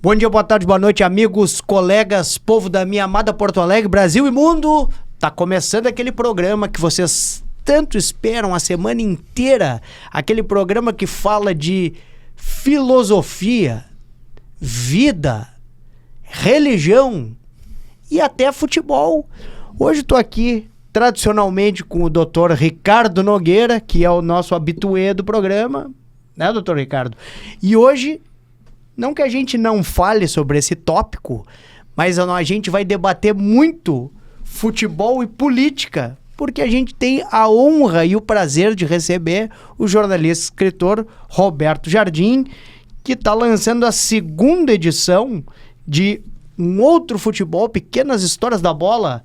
Bom dia, boa tarde, boa noite, amigos, colegas, povo da minha amada Porto Alegre, Brasil e mundo. Tá começando aquele programa que vocês tanto esperam a semana inteira. Aquele programa que fala de filosofia, vida, religião e até futebol. Hoje tô aqui tradicionalmente com o Dr. Ricardo Nogueira, que é o nosso habituê do programa, né, Dr. Ricardo? E hoje, não que a gente não fale sobre esse tópico, mas a gente vai debater muito futebol e política, porque a gente tem a honra e o prazer de receber o jornalista e escritor Roberto Jardim, que está lançando a segunda edição de um outro futebol, Pequenas Histórias da Bola.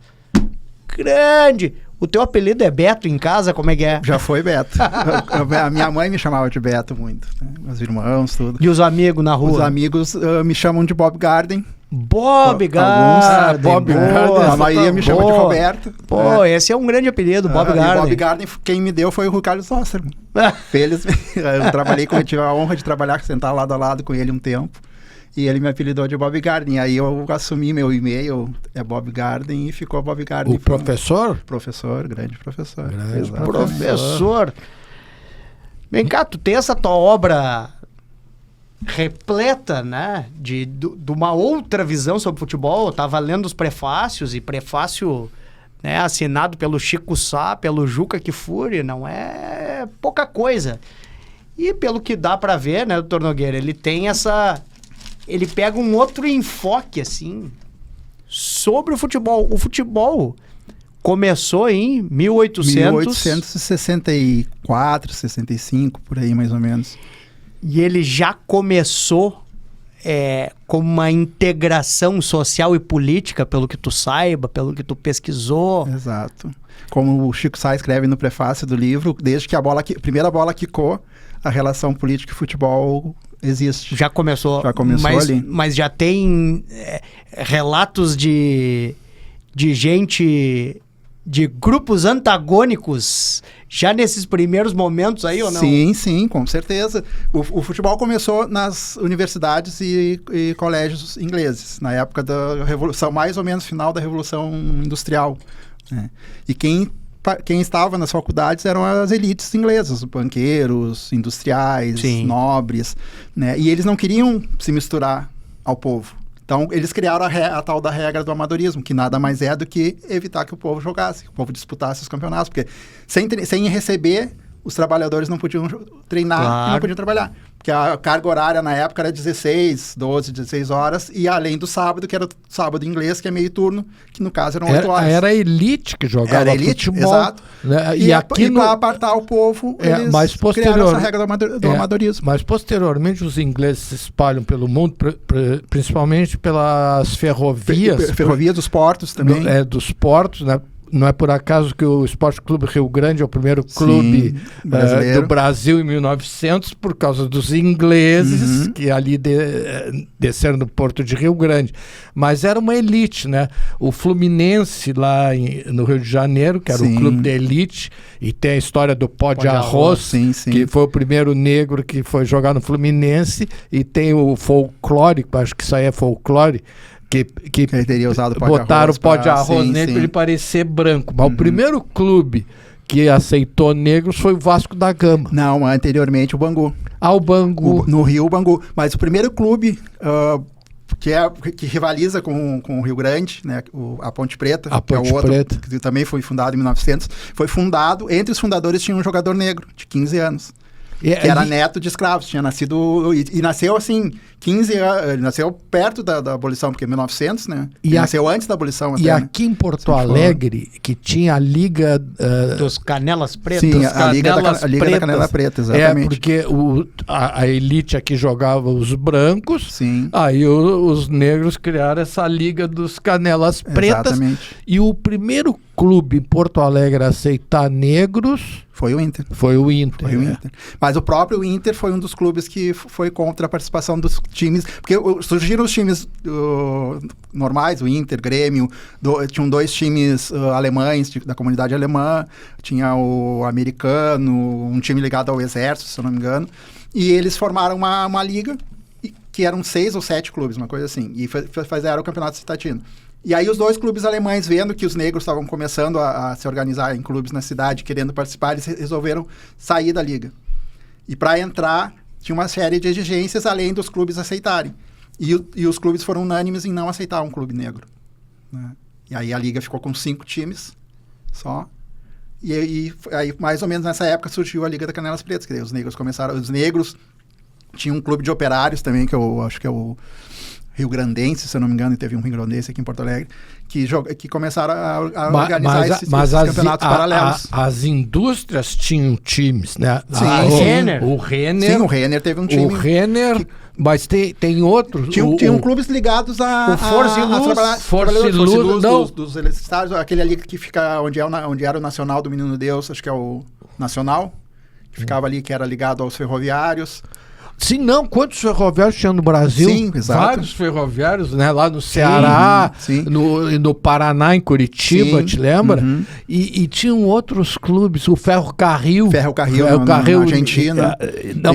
Grande! O teu apelido é Beto em casa? Como é que é? Já foi Beto. A minha mãe me chamava de Beto muito, né? Meus irmãos, tudo. E os amigos na rua? Os amigos me chamam de Bob Garden. Bob Garden. Bob Garden. A maioria me chama de Roberto. Pô, esse é um grande apelido, Bob Garden. Bob Garden, quem me deu foi o Ricardo Sosserman. Eu trabalhei com ele, tive a honra de trabalhar, sentar lado a lado com ele um tempo. E ele me apelidou de Bob Garden. Aí eu assumi meu e-mail, é Bob Garden, e ficou Bob Garden. O professor? Professor, grande professor. Grande professor. Vem cá, tu tem essa tua obra repleta, né, de uma outra visão sobre futebol. Eu tava lendo os prefácios, e prefácio, né, assinado pelo Chico Sá, pelo Juca Kfouri, não é pouca coisa. E pelo que dá pra ver, né, doutor Nogueira, ele tem essa... Ele pega um outro enfoque, assim, sobre o futebol. O futebol começou em 1864, 65, por aí mais ou menos. E ele já começou como uma integração social e política, pelo que tu saiba, pelo que tu pesquisou. Exato. Como o Chico Sá escreve no prefácio do livro, desde que a primeira bola quicou, a relação política e futebol existe. Já começou ali. Mas já tem relatos de gente, de grupos antagônicos, já nesses primeiros momentos aí, ou não? Sim, com certeza. O futebol começou nas universidades e colégios ingleses, na época da Revolução, mais ou menos final da Revolução Industrial, né? E quem estava nas faculdades eram as elites inglesas, banqueiros, industriais, Sim. nobres, né? E eles não queriam se misturar ao povo. Então, eles criaram a tal da regra do amadorismo, que nada mais é do que evitar que o povo jogasse, que o povo disputasse os campeonatos, porque sem receber, os trabalhadores não podiam treinar, claro. E não podiam trabalhar. Porque a carga horária na época era 16 horas, e além do sábado, que era o sábado inglês, que é meio turno, que no caso eram 8 horas. Era a elite que jogava futebol. Exato. Né? E para apartar o povo, eles criaram essa regra do amadorismo. Mas posteriormente os ingleses se espalham pelo mundo, principalmente pelas ferrovias. Ferrovias dos portos também. Dos portos, né? Não é por acaso que o Esporte Clube Rio Grande é o primeiro clube do Brasil em 1900, por causa dos ingleses, que ali desceram do Porto de Rio Grande. Mas era uma elite, né? O Fluminense, lá no Rio de Janeiro, que era o clube de elite, e tem a história do Pó de Arroz, que foi o primeiro negro que foi jogar no Fluminense, e tem o folclórico, acho que isso aí é folclore, que ele teria usado botaram o pó de arroz nele para ele parecer branco. Mas o primeiro clube que aceitou negros foi o Vasco da Gama. Não, anteriormente o Bangu. O Bangu. No Rio, o Bangu. Mas o primeiro clube que rivaliza com o Rio Grande, né, a Ponte Preta, que também foi fundado em 1900, foi fundado, entre os fundadores tinha um jogador negro, de 15 anos. Que era neto de escravos, tinha nascido... E nasceu assim, 15 anos... Ele nasceu perto da abolição, porque é 1900, né? Ele nasceu antes da abolição. E até, aqui em Porto Alegre, que tinha a Liga... dos Canelas Pretas. Sim, a Liga da Canela Preta, exatamente. Porque a elite aqui jogava os brancos, sim. Aí os negros criaram essa Liga dos Canelas Pretas. Exatamente. E o primeiro clube em Porto Alegre a aceitar negros... Foi o Inter. Inter. Mas o próprio Inter foi um dos clubes que foi contra a participação dos times, porque surgiram os times normais, o Inter, Grêmio, tinham 2 times alemães, da comunidade alemã, tinha o americano, um time ligado ao exército, se eu não me engano, e eles formaram uma liga que eram 6 ou 7 clubes, uma coisa assim, e fizeram o Campeonato Citatino. E aí os 2 clubes alemães, vendo que os negros estavam começando a se organizar em clubes na cidade, querendo participar, eles resolveram sair da liga. E para entrar, tinha uma série de exigências, além dos clubes aceitarem. E os clubes foram unânimes em não aceitar um clube negro, né? E aí a liga ficou com 5 times só. E aí, mais ou menos nessa época, surgiu a Liga da Canelas Pretas, que daí os negros tinham um clube de operários também, que eu acho que é o Rio Grandense, se eu não me engano, e teve um Rio Grandense aqui em Porto Alegre, que começaram a organizar esses campeonatos paralelos. As indústrias tinham times, né? Sim, o Renner. Sim, o Renner teve um time. O Renner, mas tem outros. Tinham clubes ligados a Força e Luz dos eletricitários, aquele ali que fica onde era o Nacional do Menino Deus, acho que é o Nacional, que ficava ali, que era ligado aos ferroviários. Sim, não. Quantos ferroviários tinha no Brasil? Sim, exato. Vários ferroviários, né? Lá no Ceará, sim. No Paraná, em Curitiba, sim. Te lembra? Uhum. E tinham outros clubes, o Ferrocarril. Na Argentina.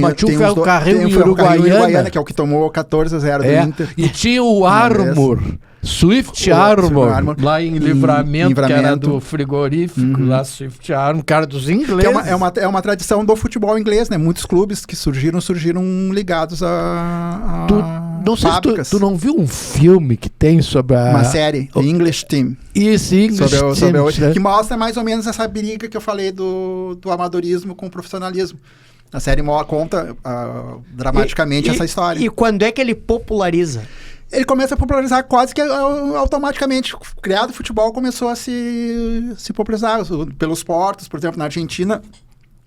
Mas tinha o Ferrocarril em Uruguaiana. Que é o que tomou 14-0 do Inter. E tinha o Armor. Swift Armor, lá em Livramento, que era do frigorífico, lá Swift Armor, cara dos ingleses. É uma tradição do futebol inglês, né? Muitos clubes que surgiram ligados a não sei se tu não viu um filme que tem sobre uma série, The English Team. Isso, English Team. Que mostra mais ou menos essa briga que eu falei do amadorismo com o profissionalismo. A série conta dramaticamente essa história. E quando é que ele populariza? Ele começa a popularizar quase que automaticamente. Criado o futebol começou a se popularizar pelos portos. Por exemplo, na Argentina,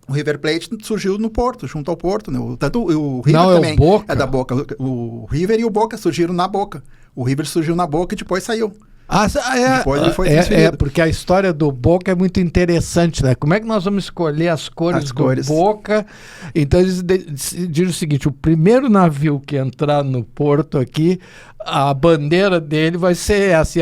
o River Plate surgiu no Porto, junto ao Porto. Né? Tanto o River também é da Boca. O River e o Boca surgiram na Boca. O River surgiu na Boca e depois saiu. Depois ele foi transferido. Porque a história do Boca é muito interessante, né? Como é que nós vamos escolher as cores do Boca? Então eles decidiram o seguinte: o primeiro navio que entrar no porto aqui, a bandeira dele vai ser essa.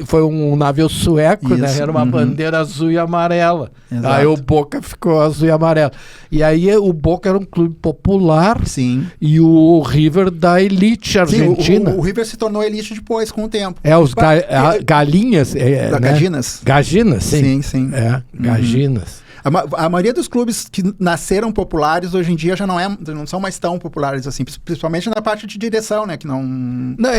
Foi um navio sueco, né? Era uma bandeira azul e amarela. Exato. Aí o Boca ficou azul e amarelo. E aí o Boca era um clube popular. Sim. E o River da elite argentina. Sim, o River se tornou elite depois, com o tempo. Os galinhas. Né? Gaginas. Gaginas, sim. Sim. Gaginas. A maioria dos clubes que nasceram populares hoje em dia já não são mais tão populares assim, principalmente na parte de direção, né?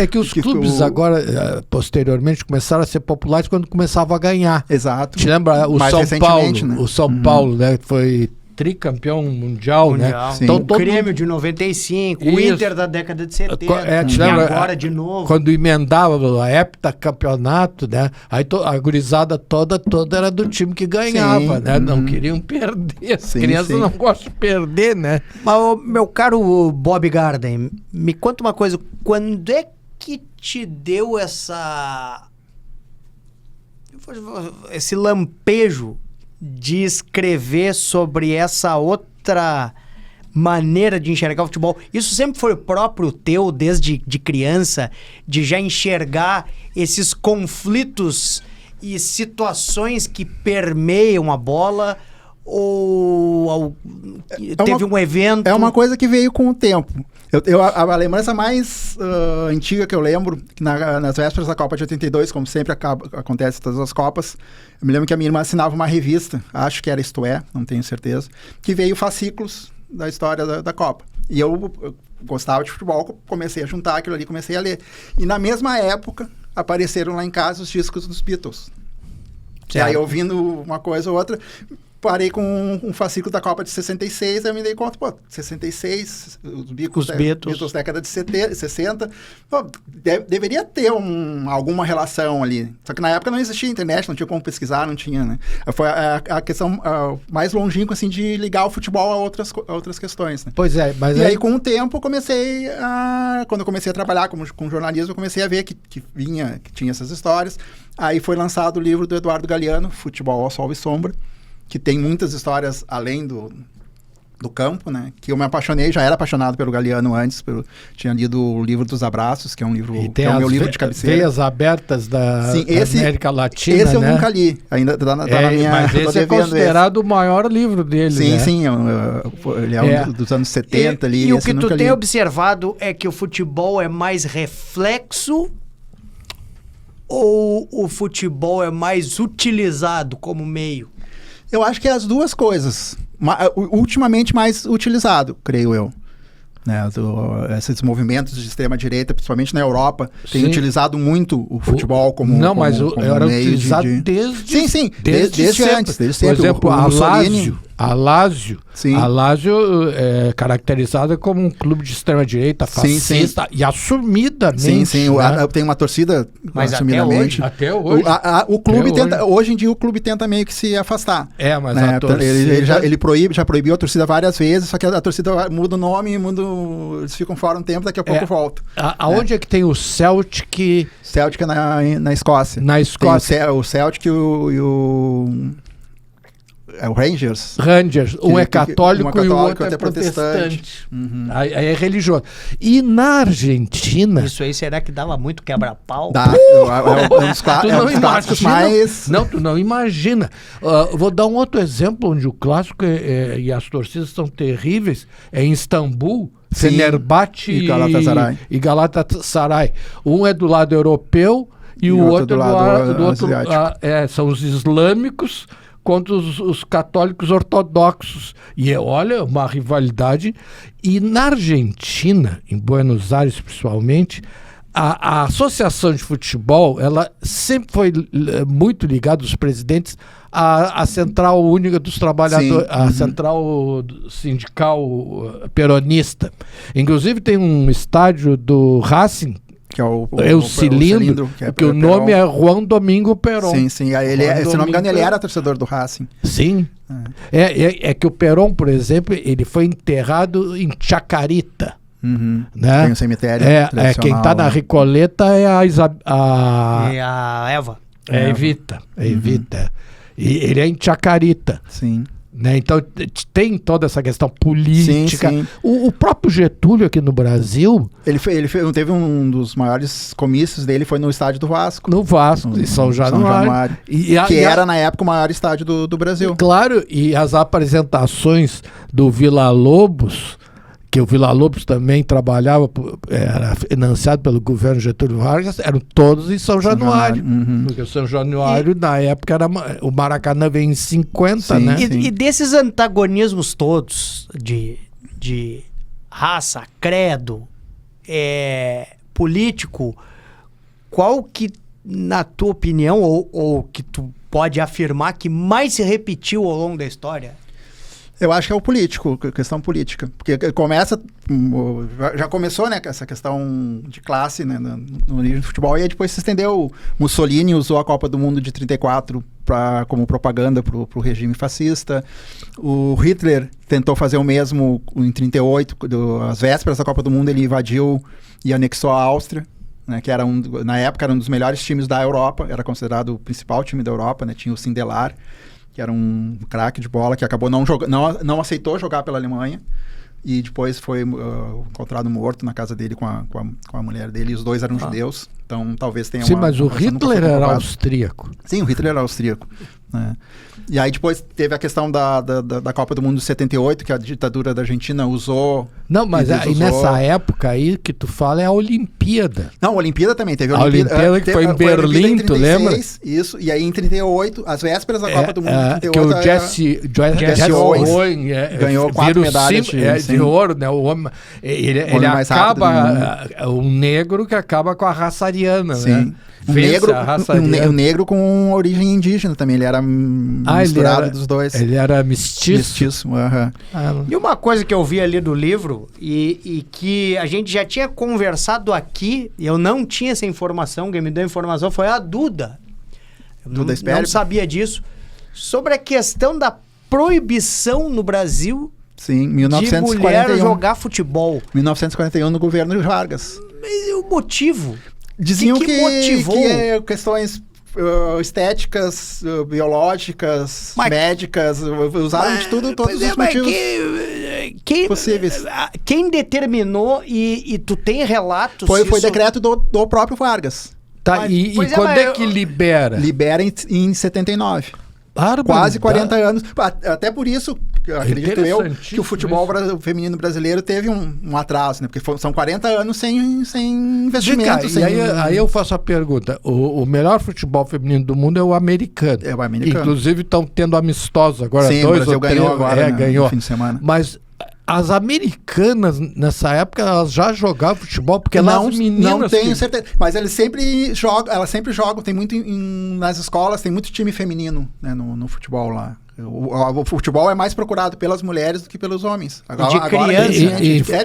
É que os clubes agora, posteriormente, começaram a ser populares quando começavam a ganhar. Exato. Te lembra o mais São Paulo? Né? O São Paulo, né? Foi tricampeão mundial, né? Então, o Grêmio de 95, o Inter da década de 70, e agora de novo. Quando emendava a heptacampeonato, né? Aí a gurizada toda era do time que ganhava, né? Não queriam perder. As crianças não gostam de perder, né? Mas, meu caro Bob Garden, me conta uma coisa. Quando é que te deu esse lampejo de escrever sobre essa outra maneira de enxergar o futebol? Isso sempre foi próprio teu, desde de criança, de já enxergar esses conflitos e situações que permeiam a bola? Ou teve um evento? É uma coisa que veio com o tempo. A lembrança mais antiga que eu lembro, que nas vésperas da Copa de 82, como sempre acontece em todas as Copas, eu me lembro que a minha irmã assinava uma revista, acho que era Isto É, não tenho certeza, que veio fascículos da história da Copa. E eu gostava de futebol, comecei a juntar aquilo ali, comecei a ler. E na mesma época, apareceram lá em casa os discos dos Beatles. Certo. E aí, ouvindo uma coisa ou outra, parei com um fascículo da Copa de 66, aí eu me dei conta, 66, os Beatles década de 60, deveria ter alguma relação ali. Só que na época não existia internet, não tinha como pesquisar, não tinha, né? Foi a questão mais longínqua, assim, de ligar o futebol a outras questões, né? Pois é, mas E aí, com o tempo, quando eu comecei a trabalhar com jornalismo, eu comecei a ver que tinha essas histórias. Aí foi lançado o livro do Eduardo Galeano, Futebol ao Sol e Sombra, que tem muitas histórias além do campo, né? Que eu me apaixonei, já era apaixonado pelo Galiano antes, tinha lido o Livro dos Abraços, que é um livro, que é o meu livro de cabeceira. Veias Abertas da América Latina, esse eu nunca li, ainda tá na minha... Mas esse é considerado o maior livro dele, sim, né? Sim, ele é um dos anos 70 ali. E o que tu tem observado é que o futebol é mais reflexo ou o futebol é mais utilizado como meio? Eu acho que é as duas coisas. Ultimamente mais utilizado, creio eu. Né, esses movimentos de extrema-direita, principalmente na Europa, têm utilizado muito o futebol como não, mas como era meio utilizado desde... Sim, desde antes. Desde sempre. Por exemplo, a Lazio é caracterizada como um clube de extrema-direita, fascista, e assumidamente. Sim, né? Tem uma torcida mas assumidamente. Até hoje. O clube tenta, hoje em dia o clube tenta meio que se afastar. Mas né? a torcida... Ele já proibiu a torcida várias vezes, só que a torcida muda o nome, eles ficam fora um tempo, daqui a pouco volta. Aonde é que tem o Celtic? Celtic é na Escócia. Na Escócia. Tem o Celtic e o Rangers. Um é católico e o outro é protestante. Uhum. Aí é religioso. E na Argentina... Isso aí, será que dava muito quebra-pau? Dá. É um dos clássicos mais... Não, tu não imagina. Vou dar um outro exemplo onde o clássico e as torcidas são terríveis. É em Istambul, Fenerbahçe e Galatasaray. Um é do lado europeu e o outro é do outro lado. São os islâmicos contra os católicos ortodoxos. E olha, uma rivalidade. E na Argentina, em Buenos Aires principalmente, a associação de futebol, ela sempre foi muito ligada, os presidentes, à Central Única dos Trabalhadores, a Central Sindical Peronista. Inclusive tem um estádio do Racing, que é o cilindro, que o nome é Juan Domingo Perón. Sim. Aí se não me engano, ele era torcedor do Racing. Sim. É que o Perón, por exemplo, ele foi enterrado em Chacarita. Né? Tem um cemitério quem está na Recoleta é a Eva. É Evita. E ele é em Chacarita. Sim. Né? Então tem toda essa questão política. Sim. O próprio Getúlio aqui no Brasil... Ele teve um dos maiores comícios dele, foi no estádio do Vasco. No Vasco, em São Januário. Que era, na época, o maior estádio do Brasil. Claro, e as apresentações do Villa-Lobos, que o Villa-Lobos também trabalhava, era financiado pelo governo Getúlio Vargas, eram todos em São Januário. Porque o São Januário, na época, era o Maracanã veio em 50, né? E desses antagonismos todos, de raça, credo, político, qual que, na tua opinião, ou que tu pode afirmar que mais se repetiu ao longo da história? Eu acho que é o político, questão política. Porque já começou, né, essa questão de classe, né, no nível de futebol, e aí depois se estendeu. Mussolini usou a Copa do Mundo de 34 como propaganda para o regime fascista. O Hitler tentou fazer o mesmo em 38, às vésperas da Copa do Mundo, ele invadiu e anexou a Áustria. Né, que era na época era um dos melhores times da Europa, era considerado o principal time da Europa, né, tinha o Sindelar, que era um craque de bola, que acabou não aceitou jogar pela Alemanha, e depois foi encontrado morto na casa dele com a mulher dele, e os dois eram judeus, então talvez tenha Sim, mas o Hitler era austríaco. Sim, o Hitler era austríaco. Né? E aí depois teve a questão da Copa do Mundo de 78, que a ditadura da Argentina usou... Não, mas aí nessa época aí que tu fala é a Olimpíada. Não, a Olimpíada também teve. A Olimpíada que foi em Berlim, tu lembra? Isso, e aí em 38, às vésperas da Copa do Mundo de 38... Que o Jesse Owens ganhou 4 medalhas de ouro, né? O homem, ele acaba... um negro que acaba com a raça ariana, né? Um negro com origem indígena também, ele era misturado dos dois. Ele era mestiço. E uma coisa que eu vi ali do livro, e que a gente já tinha conversado aqui, e eu não tinha essa informação, quem me deu a informação foi a Duda. Duda Espério. Não sabia disso. Sobre a questão da proibição no Brasil... Sim, 1941. De mulher jogar futebol. 1941 no governo de Vargas. Mas e o motivo? Diziam que questões estéticas, biológicas, médicas, usaram de todos os motivos. Quem determinou e tu tem relatos? Foi decreto do próprio Vargas. Tá, e quando é que libera? Libera em 79. Quase 40 anos. Até por isso, acredito eu, que o futebol feminino brasileiro teve um atraso, né? Porque são 40 anos sem investimento. Aí eu faço a pergunta. O melhor futebol feminino do mundo é o americano. É o americano. Inclusive estão tendo amistosos agora. Sim, 2 ou 3. Ganhou agora, ganhou. No fim de semana. Mas as americanas, nessa época, elas já jogavam futebol, porque não tenho certeza. Mas elas sempre jogam, tem muito nas escolas, tem muito time feminino, né, no futebol lá. O futebol é mais procurado pelas mulheres do que pelos homens.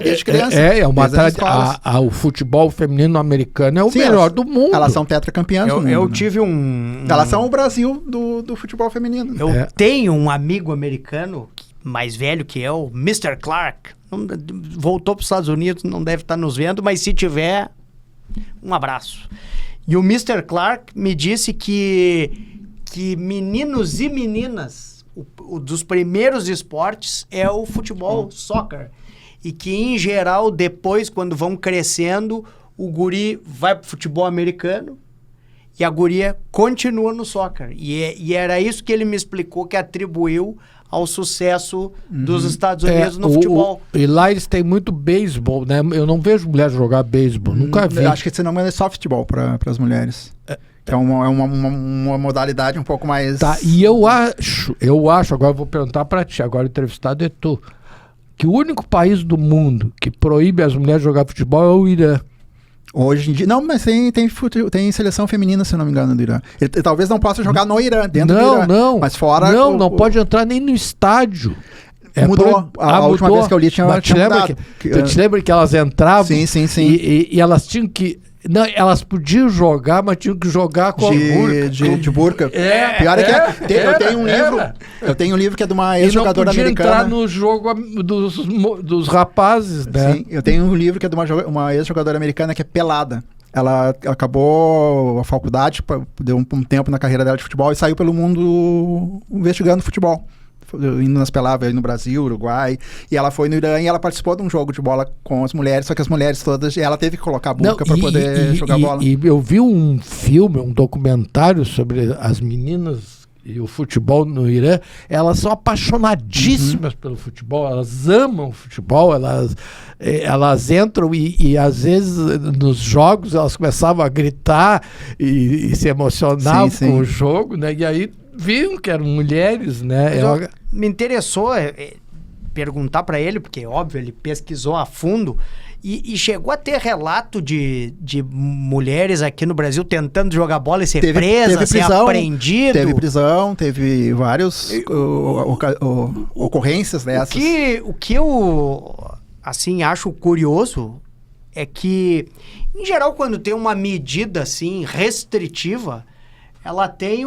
Desde criança. O futebol feminino americano é o melhor do mundo. Elas são tetracampeãs do mundo. Eu tive um... Elas são o Brasil do futebol feminino. Eu tenho um amigo americano mais velho que eu, Mr. Clark, voltou para os Estados Unidos, não deve estar nos vendo, mas se tiver, um abraço. E o Mr. Clark me disse que meninos e meninas, dos primeiros esportes é o futebol, soccer. E que, em geral, depois, quando vão crescendo, o guri vai para o futebol americano e a guria continua no soccer. E era isso que ele me explicou, que atribuiu ao sucesso dos Estados Unidos no futebol. E lá eles têm muito beisebol, né? Eu não vejo mulher jogar beisebol, nunca vi. Eu acho que esse não é softball para as mulheres. É uma modalidade um pouco mais... Tá, e eu acho, agora eu vou perguntar para ti, agora o entrevistado é tu, que o único país do mundo que proíbe as mulheres jogar futebol é o Irã. Hoje em dia... Não, mas tem seleção feminina, se não me engano, do Irã. Ele talvez não possa jogar no Irã, dentro do Irã. Não, mas fora... Não pode entrar nem no estádio. Mudou. A última vez que eu li tinha mudado. Tu te lembra que elas entravam? Sim. E elas tinham que... Não, elas podiam jogar, mas tinham que jogar com de burca. Pior é que eu tenho um livro que é de uma ex-jogadora americana. Entrar no jogo dos rapazes, né? Sim, eu tenho um livro que é de uma ex-jogadora americana que é pelada. Ela acabou a faculdade, deu um tempo na carreira dela de futebol e saiu pelo mundo investigando futebol. Indo nas peladas no Brasil, Uruguai, e ela foi no Irã e ela participou de um jogo de bola com as mulheres, só que as mulheres todas, ela teve que colocar a burca para poder jogar bola. E eu vi um filme, um documentário sobre as meninas e o futebol no Irã. Elas são apaixonadíssimas pelo futebol, elas amam o futebol, elas entram e às vezes nos jogos elas começavam a gritar e se emocionavam com o jogo, né? E aí viram que eram mulheres, né? Me interessou perguntar para ele, porque, óbvio, ele pesquisou a fundo e chegou a ter relato de mulheres aqui no Brasil tentando jogar bola e ser presa, ser apreendido. Teve prisão, teve várias ocorrências dessas. O que eu, assim, acho curioso é que, em geral, quando tem uma medida, assim, restritiva, ela tem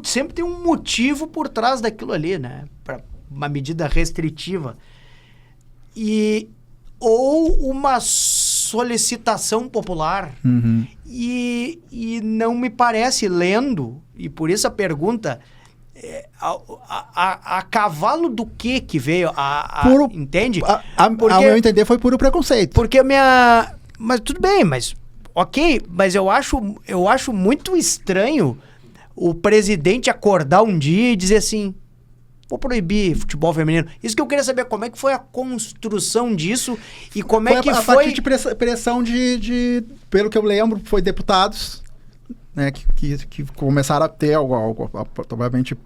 sempre tem um motivo por trás daquilo ali, né? Para uma medida restritiva. Ou uma solicitação popular. E não me parece, lendo, e por isso a pergunta, a cavalo do que veio? Entende? Ao meu entender, foi puro preconceito. Porque mas tudo bem, mas... Ok, mas eu acho muito estranho o presidente acordar um dia e dizer assim, vou proibir futebol feminino. Isso que eu queria saber, como é que foi a construção disso e como é que foi... A partir de pressão pelo que eu lembro, foi deputados, né, que começaram a ter provavelmente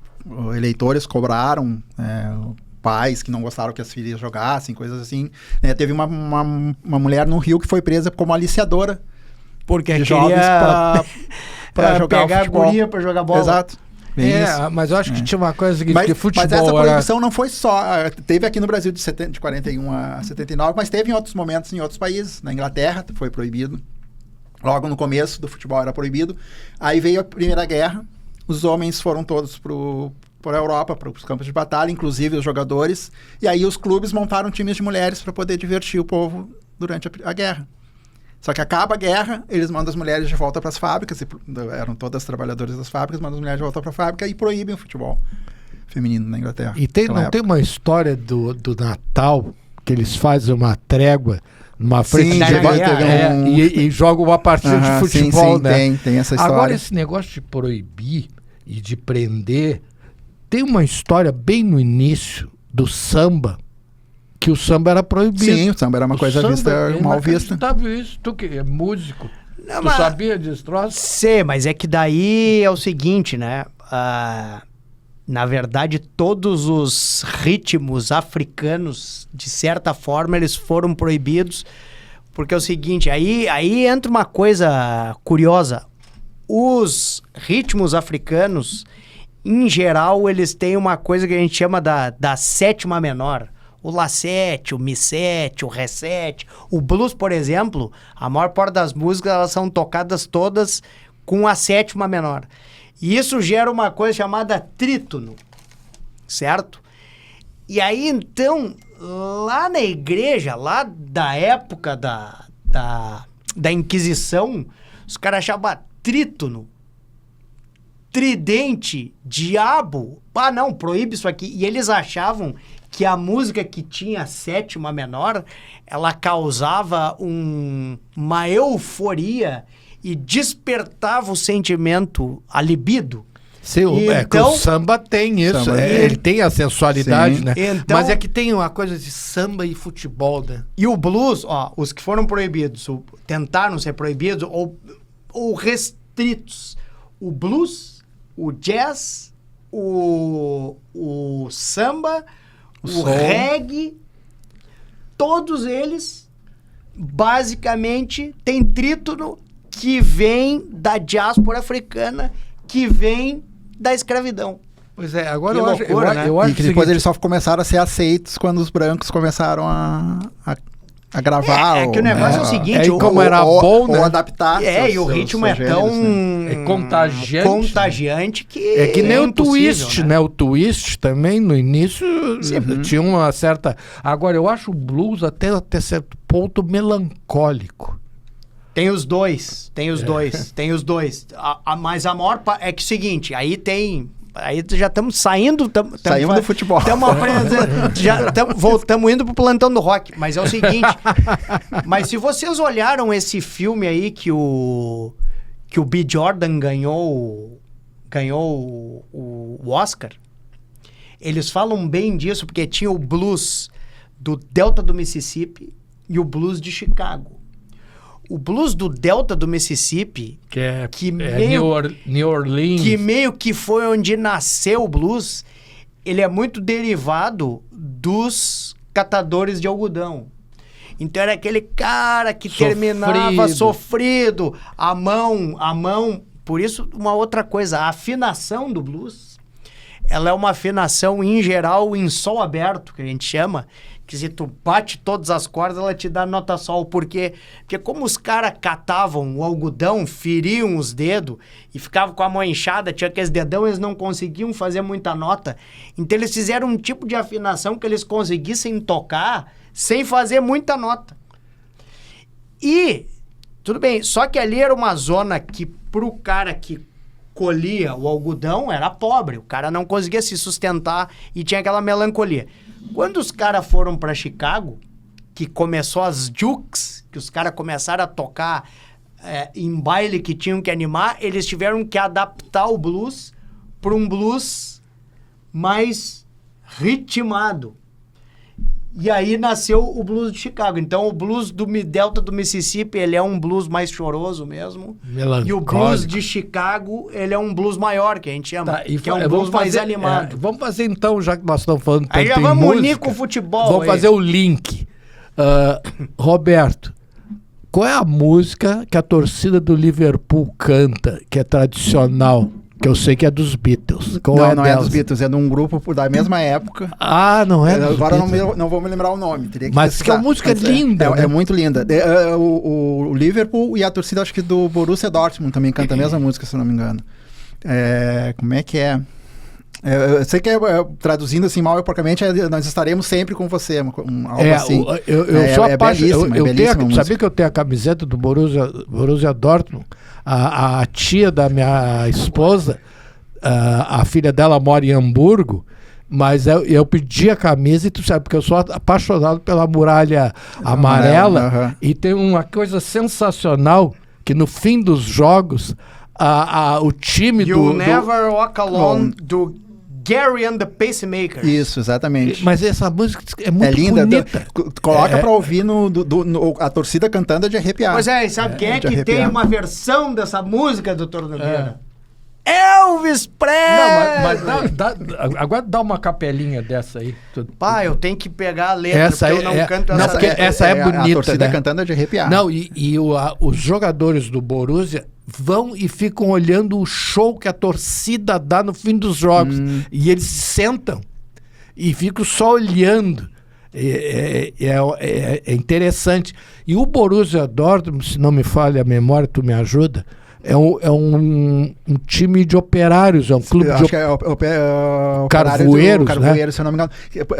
eleitores cobraram, pais que não gostaram que as filhas jogassem, coisas assim. Né? Teve uma mulher no Rio que foi presa como aliciadora. Porque de jovens para jogar pegar futebol. A guria para jogar bola. Exato. Mas eu acho que tinha uma coisa seguinte, que futebol... Mas essa proibição não foi só... Teve aqui no Brasil de 41 a 79, mas teve em outros momentos em outros países. Na Inglaterra foi proibido. Logo no começo do futebol era proibido. Aí veio a Primeira Guerra. Os homens foram todos para a Europa, para os campos de batalha, inclusive os jogadores. E aí os clubes montaram times de mulheres para poder divertir o povo durante a guerra. Só que acaba a guerra, eles mandam as mulheres de volta para as fábricas, eram todas trabalhadoras das fábricas, mandam as mulheres de volta para a fábrica e proíbem o futebol feminino na Inglaterra. E tem uma história do Natal, que eles fazem uma trégua numa frente e jogam uma partida de futebol, né? Tem essa história. Agora, esse negócio de proibir e de prender, tem uma história bem no início do samba, que o samba era proibido. Sim, o samba era uma coisa mal vista. Isso, tu que é músico, tu sabia disso? Sei, mas é que daí é o seguinte, né? Na verdade, todos os ritmos africanos, de certa forma, eles foram proibidos, porque é o seguinte, aí entra uma coisa curiosa. Os ritmos africanos, em geral, eles têm uma coisa que a gente chama da sétima menor. O Lá7, o Mi7, o Ré7. O blues, por exemplo, a maior parte das músicas, elas são tocadas todas com a sétima menor. E isso gera uma coisa chamada trítono, certo? E aí, então, lá na igreja, lá da época da Inquisição, os caras achavam trítono, tridente, diabo. Não, proíbe isso aqui. E eles achavam que a música que tinha sétima menor, ela causava uma euforia e despertava o sentimento, a libido. Sim, que o samba tem isso, ele tem a sensualidade, sim, né? Então, mas é que tem uma coisa de samba e futebol, né? E o blues, os que foram proibidos, tentaram ser proibidos ou restritos. O blues, o jazz, o samba, o reggae, todos eles basicamente têm trítono que vem da diáspora africana, que vem da escravidão. Pois é, agora eu acho e que depois eles só começaram a ser aceitos quando os brancos começaram a gravar. É que o negócio é o seguinte... como era bom, né? Ou adaptar. E o ritmo é tão... É contagiante. Que é que nem o twist, né? O twist também, no início, tinha uma certa... Agora, eu acho o blues até certo ponto melancólico. Tem os dois. Mas a maior parte... É que é o seguinte, aí já estamos saindo... Saímos do futebol. Voltamos indo pro plantão do rock. Mas é o seguinte... Mas se vocês olharam esse filme aí que o B. Jordan ganhou o Oscar, eles falam bem disso porque tinha o blues do Delta do Mississippi e o blues de Chicago. O blues do Delta do Mississippi, New Orleans, que meio que foi onde nasceu o blues, ele é muito derivado dos catadores de algodão. Então era aquele cara que terminava sofrido, a mão. Por isso, uma outra coisa, a afinação do blues, ela é uma afinação, em geral, em sol aberto, que a gente chama, que se tu bate todas as cordas, ela te dá nota sol. Por quê? Porque como os caras catavam o algodão, feriam os dedos e ficavam com a mão inchada, tinha aqueles dedão, eles não conseguiam fazer muita nota. Então eles fizeram um tipo de afinação que eles conseguissem tocar sem fazer muita nota. E, tudo bem, só que ali era uma zona que pro cara que colhia o algodão era pobre, o cara não conseguia se sustentar e tinha aquela melancolia. Quando os caras foram para Chicago, que começou as jukes, que os caras começaram a tocar em baile que tinham que animar, eles tiveram que adaptar o blues para um blues mais ritmado. E aí nasceu o blues de Chicago. Então o blues do Delta do Mississippi, ele é um blues mais choroso mesmo. Melancólico. E o blues de Chicago, ele é um blues maior, que a gente chama, que é um blues mais animado. Vamos fazer então, já que nós estamos falando tanto aí já vamos unir com o futebol. Vamos fazer o link. Roberto, qual é a música que a torcida do Liverpool canta, que é tradicional? Que eu sei que é dos Beatles. Não é dos Beatles, é de um grupo da mesma época. Não é dos Agora Beatles. não vou me lembrar o nome. Teria que mas que a música é linda. É muito linda. O Liverpool e a torcida, acho que do Borussia Dortmund também canta a mesma música, se eu não me engano. Como é que é? Eu sei que traduzindo assim mal e porcamente, nós estaremos sempre com você, algo assim. Eu sou belíssima, sabia que eu tenho a camiseta do Borussia Dortmund? A tia da minha esposa, a filha dela mora em Hamburgo, Mas eu pedi a camisa e tu sabe, porque eu sou apaixonado pela muralha amarela. E tem uma coisa sensacional, que no fim dos jogos, o time You Never Walk Alone do Gary and the Pacemakers. Isso, exatamente. Mas essa música é muito linda, bonita. Coloca pra ouvir a torcida cantando de arrepiar. Pois é, e sabe quem é que tem uma versão dessa música, doutor Nogueira? Elvis Presley! Não, mas agora dá uma capelinha dessa aí. Pá, eu tenho que pegar a letra, porque eu não canto essa letra. Essa é bonita, a torcida né? cantando de arrepiar. Não, os jogadores do Borussia vão e ficam olhando o show que a torcida dá no fim dos jogos. E eles sentam e ficam só olhando. É interessante. E o Borussia Dortmund, se não me falha a memória, tu me ajuda, é um time de operários, é um clube de carvoeiros, né? Se eu não me engano.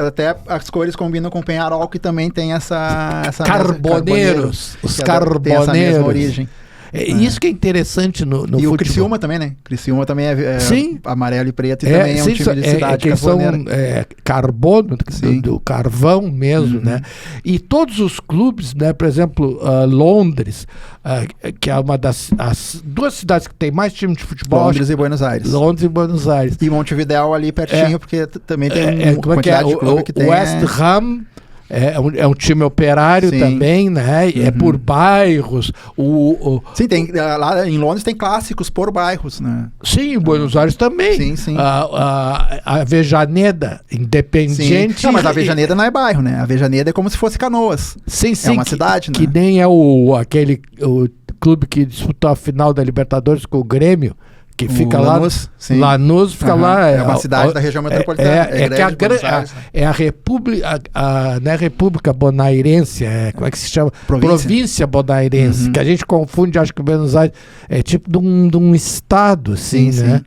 Até as cores combinam com o Penharol, que também tem essa Carboneiros. Os Carboneiros. Tem essa mesma origem. Isso que é interessante no futebol. E o Criciúma também, né? Criciúma também é amarelo e preto, e também é um time de cidade carboneira. Carbono, do carvão mesmo, né? E todos os clubes, né? Por exemplo, Londres, que é uma as duas cidades que tem mais time de futebol. Londres e Buenos Aires. Londres e Buenos Aires. E Montevidéu ali pertinho, porque também tem uma quantidade de clube que tem. West Ham... É um time operário também, né? É por bairros. Sim, lá em Londres tem clássicos por bairros, né? Sim, em Buenos Aires também. Sim. A Avejaneda, Independiente. Não, mas a Avejaneda não é bairro, né? A Avejaneda é como se fosse Canoas. Sim. É uma cidade, né? Que nem é o clube que disputou a final da Libertadores com o Grêmio. Que fica Lanús, lá. Lanús fica lá. É uma cidade da região metropolitana. É a República, não é República Bonairense, como é que se chama? Província Bonairense, que a gente confunde, acho que Buenos Aires é tipo de um estado, assim, né?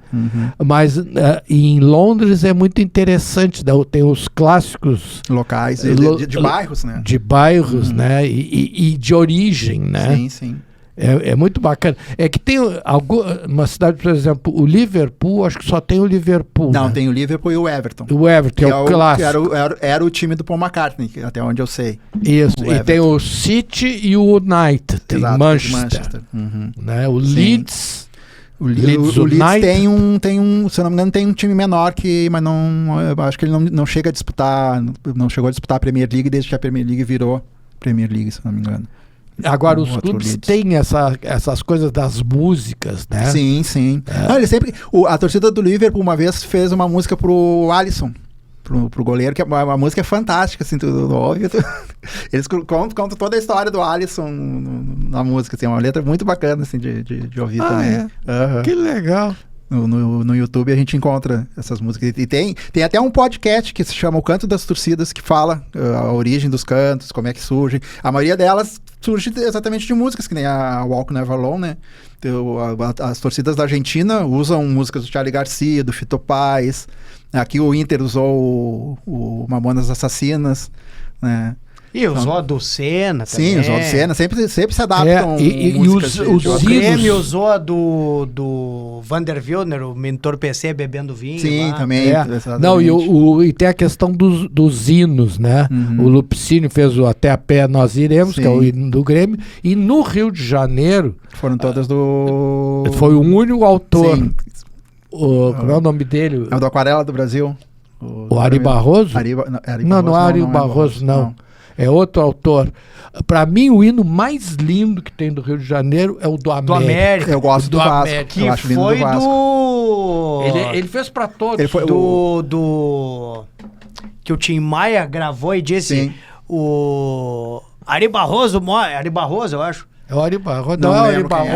Mas em Londres é muito interessante, tem os clássicos locais, de bairros, né? De bairros, né? E de origem, né? Sim. É muito bacana. É que tem uma cidade, por exemplo, o Liverpool, acho que só tem o Liverpool. Não, né? tem o Liverpool e o Everton. O Everton, que é o clássico. Era o time do Paul McCartney, até onde eu sei. Isso, e tem o City e o United, tem Manchester. Né? O Leeds... O Leeds tem um, se eu não me engano, tem um time menor mas não, eu acho que ele não chega a disputar, não chegou a disputar a Premier League desde que a Premier League virou Premier League, se eu não me engano. Agora, os clubes têm essas coisas das músicas, né? Sim. Não, ele sempre, a torcida do Liverpool uma vez fez uma música pro Alisson, pro goleiro, que a música é fantástica, assim, tu ouve. Eles contam toda a história do Alisson na música, assim, é uma letra muito bacana, assim, de ouvir também. Que legal. No YouTube a gente encontra essas músicas. E tem até um podcast que se chama O Canto das Torcidas, que fala a origem dos cantos, como é que surgem. A maioria delas surge exatamente de músicas, que nem a Walk Never Alone, né? As torcidas da Argentina usam músicas do Charly Garcia, do Fito Páez. Aqui o Inter usou o Mamonas Assassinas, né? E usou a do Senna também. Sim, usou a do Senna. Sempre se adaptam músicas. O Grêmio usou a do Vander Wilner, o mentor PC bebendo vinho. Sim, lá. Também. Não, e tem a questão dos hinos, né? O Lupicínio fez o Até a Pé Nós Iremos, que é o hino do Grêmio. E no Rio de Janeiro... Foram todas do... Foi o único autor. Sim. Como é o nome dele? É o do Aquarela do Brasil. O Ari Barroso? Não é Ari Barroso, não. É outro autor. Para mim, o hino mais lindo que tem do Rio de Janeiro é o do América. Eu gosto do Vasco. Que foi do... Ele fez para todos. Ele foi que o Tim Maia gravou e disse... O Ari Barroso, eu acho. É o Ari Barroso. Não é o Ari Barroso.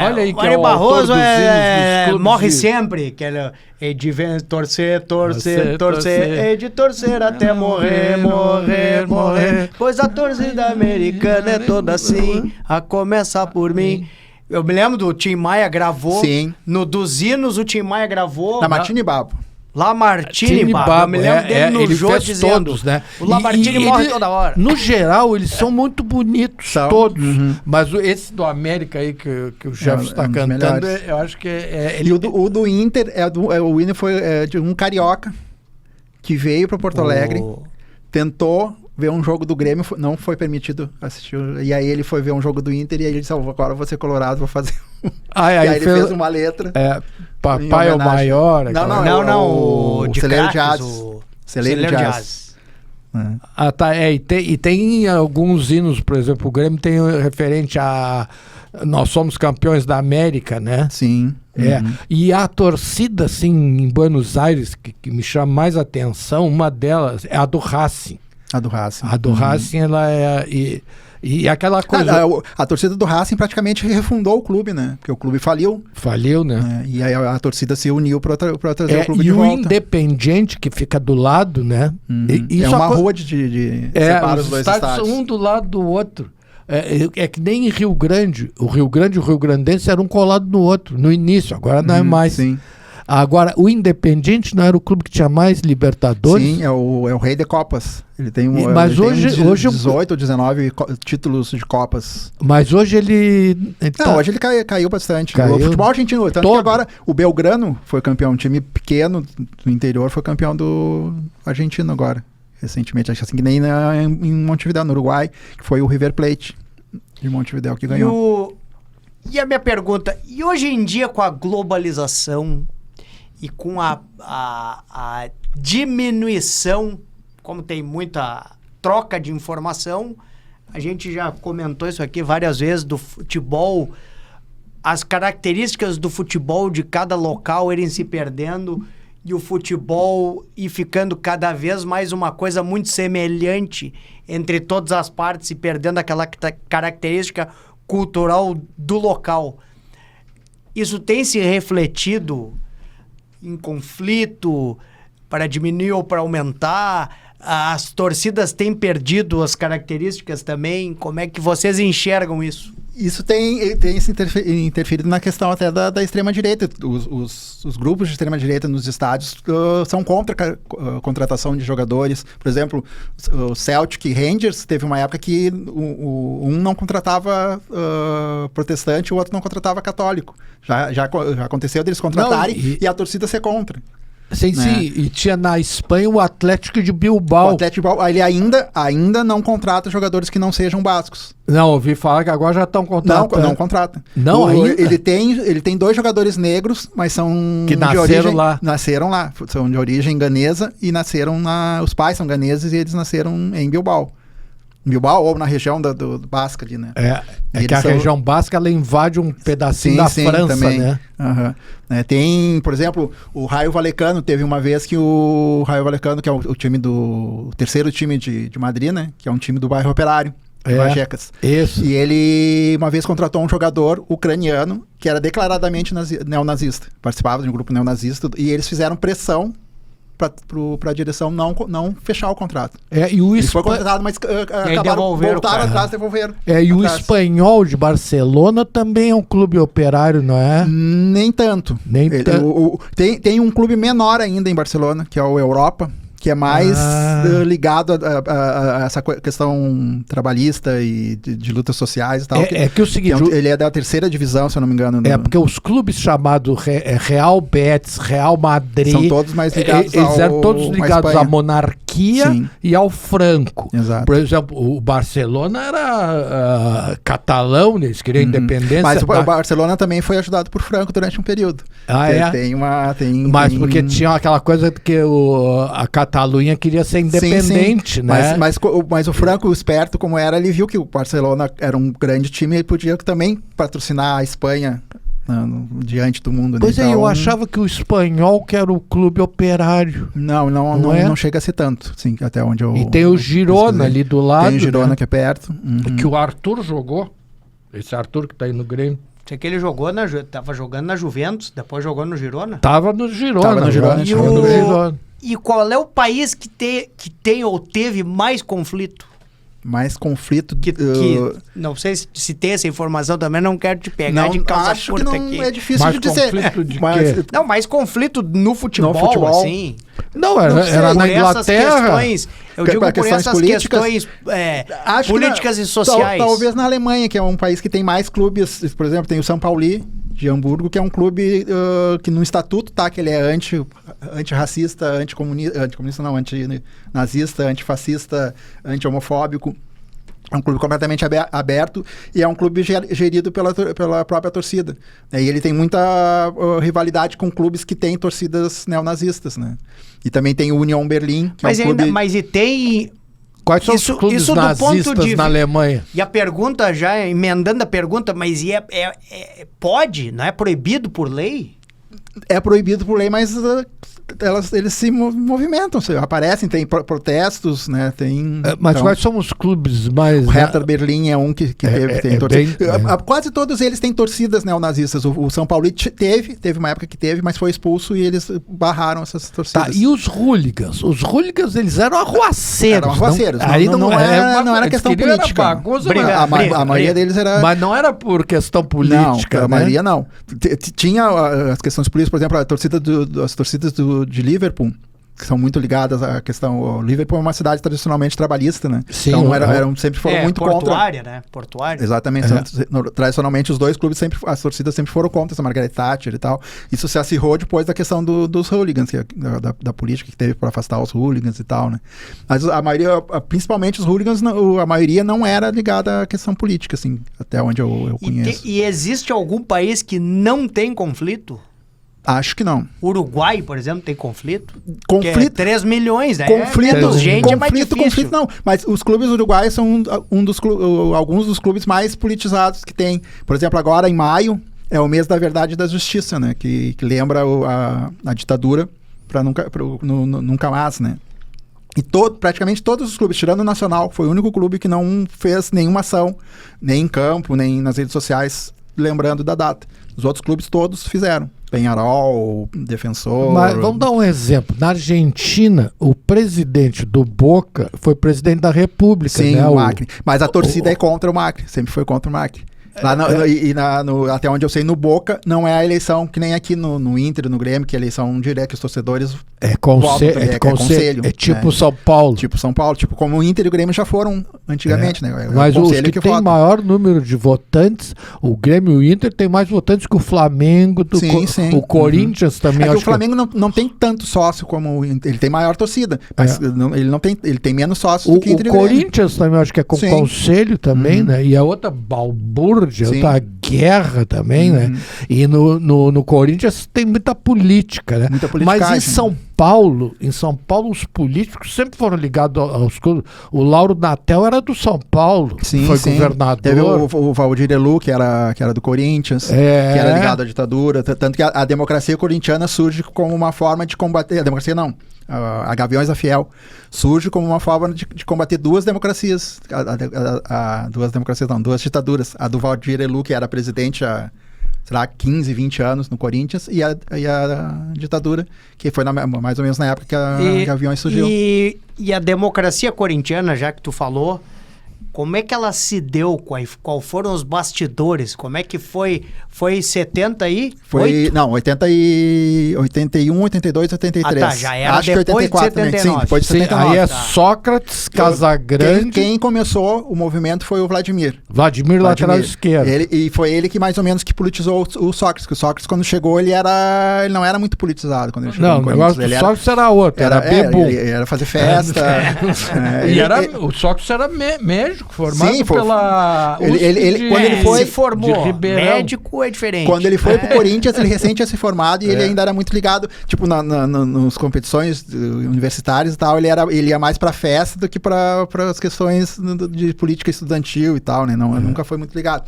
Olha aí que Ari é o Barroso autor dos hinos dos morre sempre. Que ele é de torcer. É de torcer até morrer. Pois a torcida americana é toda assim. A começar por mim. Eu me lembro do Tim Maia gravou. Sim. Dos hinos, o Tim Maia gravou. Na Martini Babo. Lamartine Babo. Eu me lembro dele no jogo dizendo. Todos, né? O Lamartine morre toda hora. No geral, eles são muito bonitos, todos. Mas esse do América aí que o Jefferson está cantando, eu acho que E o do Inter, o hino foi de um carioca, que veio para Porto Alegre, tentou ver um jogo do Grêmio, não foi permitido assistir. E aí ele foi ver um jogo do Inter e aí ele disse, agora eu vou ser colorado, vou fazer... E aí ele fez uma letra. Papai é o maior. Não, o Celeiro de Jazz. Celeiro de Jazz. Tá. E tem alguns hinos, por exemplo, o Grêmio tem referente a... Nós somos campeões da América, né? Sim. E a torcida, assim, em Buenos Aires, que me chama mais atenção, uma delas é a do Racing. A do Racing. A do Racing, ela é... E aquela coisa... A torcida do Racing praticamente refundou o clube, né? Porque o clube faliu. Faliu, né? E aí a torcida se uniu para trazer o clube de volta. E o Independiente, que fica do lado, né? É uma rua de separa os dois estádios. Um do lado do outro. É que nem em Rio Grande. O Rio Grande e o Rio Grandense eram um colado no outro, no início. Agora não é mais. Sim. Agora, o Independiente não era o clube que tinha mais Libertadores? Sim, é o rei de Copas. Ele tem mas hoje 18 ou 19 títulos de Copas. Mas hoje ele... Hoje ele caiu bastante. O futebol argentino, tanto que agora o Belgrano foi campeão, um time pequeno do interior foi campeão do argentino agora, recentemente. Acho assim que nem em Montevidéu, no Uruguai, que foi o River Plate de Montevidéu que ganhou. E a minha pergunta, e hoje em dia com a globalização e com a diminuição, como tem muita troca de informação, a gente já comentou isso aqui várias vezes, do futebol, as características do futebol de cada local irem se perdendo e o futebol ir ficando cada vez mais uma coisa muito semelhante entre todas as partes e perdendo aquela característica cultural do local. Isso tem se refletido em conflito para diminuir ou para aumentar? As torcidas têm perdido as características também? Como é que vocês enxergam isso? Isso tem se interferido na questão até da extrema-direita. Os grupos de extrema-direita nos estádios são contra a contratação de jogadores. Por exemplo, o Celtic e Rangers teve uma época que um não contratava protestante, o outro não contratava católico. Já aconteceu deles contratarem e a torcida ser contra. Sim, né? Sim, e tinha na Espanha o Atlético de Bilbao. O Atlético de Bilbao, ele ainda não contrata jogadores que não sejam bascos. Não, ouvi falar que agora já estão contratando. Não contrata. Não, ainda? Ele tem 2 jogadores negros, mas são que nasceram lá. Nasceram lá, são de origem ganesa e nasceram os pais são ganeses e eles nasceram em Bilbao. Bilbao ou na região do Basca ali, né? É que a região Basca, ela invade um pedacinho da França, também. Né? Tem, por exemplo, o Raio Vallecano, teve uma vez que o Raio Vallecano, que é o time o terceiro time de Madrid, né? Que é um time do bairro Operário, Vallecas. Isso. E ele uma vez contratou um jogador ucraniano que era declaradamente neonazista, participava de um grupo neonazista, e eles fizeram pressão para a direção não fechar o contrato. Ele foi contratado, mas voltaram atrás e devolveram. E o Espanhol de Barcelona também é um clube operário, não é? Nem tanto. Tem um clube menor ainda em Barcelona, que é o Europa, que é mais ligado a essa questão trabalhista e de lutas sociais e tal. Que o seguinte... ele é da 3ª divisão, se eu não me engano. Porque os clubes chamados Real Betis, Real Madrid... São todos mais ligados eles eram todos ligados à monarquia e ao Franco. Exato. Por exemplo, o Barcelona era catalão, eles queriam independência. Mas o Barcelona também foi ajudado por Franco durante um período. Mas porque tinha aquela coisa que a Catalunha queria ser independente, sim. Né? Mas o Franco, esperto como era, ele viu que o Barcelona era um grande time e podia também patrocinar a Espanha diante do mundo. Pois então, eu achava que o Espanhol que era o clube operário. Não chega a ser tanto, sim, até onde eu... E tem o Girona ali do lado. Tem o Girona, né? Que é perto. Que o Arthur jogou. Esse Arthur que tá aí no Grêmio. Sei que ele tava jogando na Juventus, depois jogou no Girona. Tava no Girona. E qual é o país que tem ou teve mais conflito? Mais conflito... não sei se tem essa informação também, não quero te pegar de calça curta aqui. Acho que não é difícil de dizer. Não, mais conflito no futebol, assim. Não, era na Inglaterra. Eu digo por essas questões políticas e sociais. Talvez na Alemanha, que é um país que tem mais clubes. Por exemplo, tem o São Paulo, de Hamburgo, que é um clube que no estatuto tá que ele é antirracista, anticomunista não, antinazista, antifascista, anti-homofóbico. É um clube completamente aberto e é um clube gerido pela própria torcida. E ele tem muita rivalidade com clubes que têm torcidas neonazistas, né? E também tem o Union Berlim, que é um clube... Mas e tem... Quais são os clubes nazistas na Alemanha? E a pergunta, já emendando a pergunta, mas pode? Não é proibido por lei? É proibido por lei, mas eles se movimentam, aparecem, tem protestos, né? Mas quais são os clubes mais... O Hertha Berlim é um que tem torcida. Quase todos eles têm torcidas neonazistas. O São Paulo teve uma época que teve, mas foi expulso e eles barraram essas torcidas. Tá, e os hooligans? Os hooligans, eles eram arruaceiros. Eram arruaceiros. Não era questão política. A maioria deles era... Mas não era por questão política, não, a maioria não. Tinha as questões políticas, por exemplo, as torcidas de Liverpool, que são muito ligadas à questão... O Liverpool é uma cidade tradicionalmente trabalhista, né? Sim, então sempre foram muito portuária, contra... né? Portuária. Exatamente. Tradicionalmente, os dois clubes as torcidas sempre foram contra essa Margaret Thatcher e tal. Isso se acirrou depois da questão dos hooligans, da política que teve para afastar os hooligans e tal, né? Mas a maioria, principalmente os hooligans, a maioria não era ligada à questão política, assim, até onde eu conheço. E existe algum país que não tem conflito? Acho que não. Uruguai, por exemplo, tem conflito? Conflito. 3 milhões, né? Conflito não. Mas os clubes uruguaios são alguns dos clubes mais politizados que tem. Por exemplo, agora em maio é o mês da Verdade e da Justiça, né? Que lembra a ditadura para nunca mais, né? E praticamente todos os clubes, tirando o Nacional, foi o único clube que não fez nenhuma ação, nem em campo, nem nas redes sociais, lembrando da data. Os outros clubes todos fizeram. Penharol, Defensor... Mas vamos dar um exemplo. Na Argentina, o presidente do Boca foi presidente da República. Sim, né? o Macri. Mas a torcida é contra o Macri. Sempre foi contra o Macri. Até onde eu sei, no Boca, não é a eleição que nem aqui no Inter, no Grêmio, que é a eleição direta que os torcedores votam. Conselho. É tipo São Paulo. Tipo São Paulo. Tipo como o Inter e o Grêmio já foram antigamente, né? Mas os que tem maior número de votantes, o Grêmio e o Inter tem mais votantes que o Flamengo, o Corinthians também. O Flamengo não tem tanto sócio como o Inter. Ele tem maior torcida, mas ele tem menos sócios do que o Inter e o Grêmio. O Corinthians também, eu acho que é com conselho também, né? E a outra balbúrdia, outra guerra também, né? E no Corinthians tem muita política, né? Muita politicagem. Mas em São Paulo os políticos sempre foram ligados aos clubes. O Lauro Natel era do São Paulo, foi governador. Teve o Valdir Elu, que era do Corinthians, que era ligado à ditadura. Tanto que a democracia corintiana surge como uma forma de combater... A democracia não. A Gaviões da Fiel surge como uma forma de combater duas democracias. Duas ditaduras. A do Valdir Elu, que era presidente há, sei lá, 15, 20 anos no Corinthians, e a ditadura, que foi mais ou menos na época que a Gaviões surgiu. E a democracia corintiana, já que tu falou, como é que ela se deu? Qual foram os bastidores? Como é que foi? Foi 70 aí? Não, 81, 82, 83. Ah, tá, já era acho depois que 84 de 79. Também. Sim, depois de 79. Aí é Sócrates, Casagrande... Quem começou o movimento foi o Vladimir. Lateral esquerdo. E foi ele que mais ou menos que politizou o Sócrates. Que o Sócrates, quando chegou, ele não era muito politizado. Quando ele chegou o negócio do Sócrates era outro, era bebum. Ele era fazer festa. O Sócrates era médico, formado pela... Quando ele foi... Se formou, médico é diferente. Quando ele foi pro Corinthians, ele recente tinha se formado e ele ainda era muito ligado, tipo, nas competições universitárias e tal, ele ia mais pra festa do que para as questões de política estudantil e tal, né? Nunca foi muito ligado.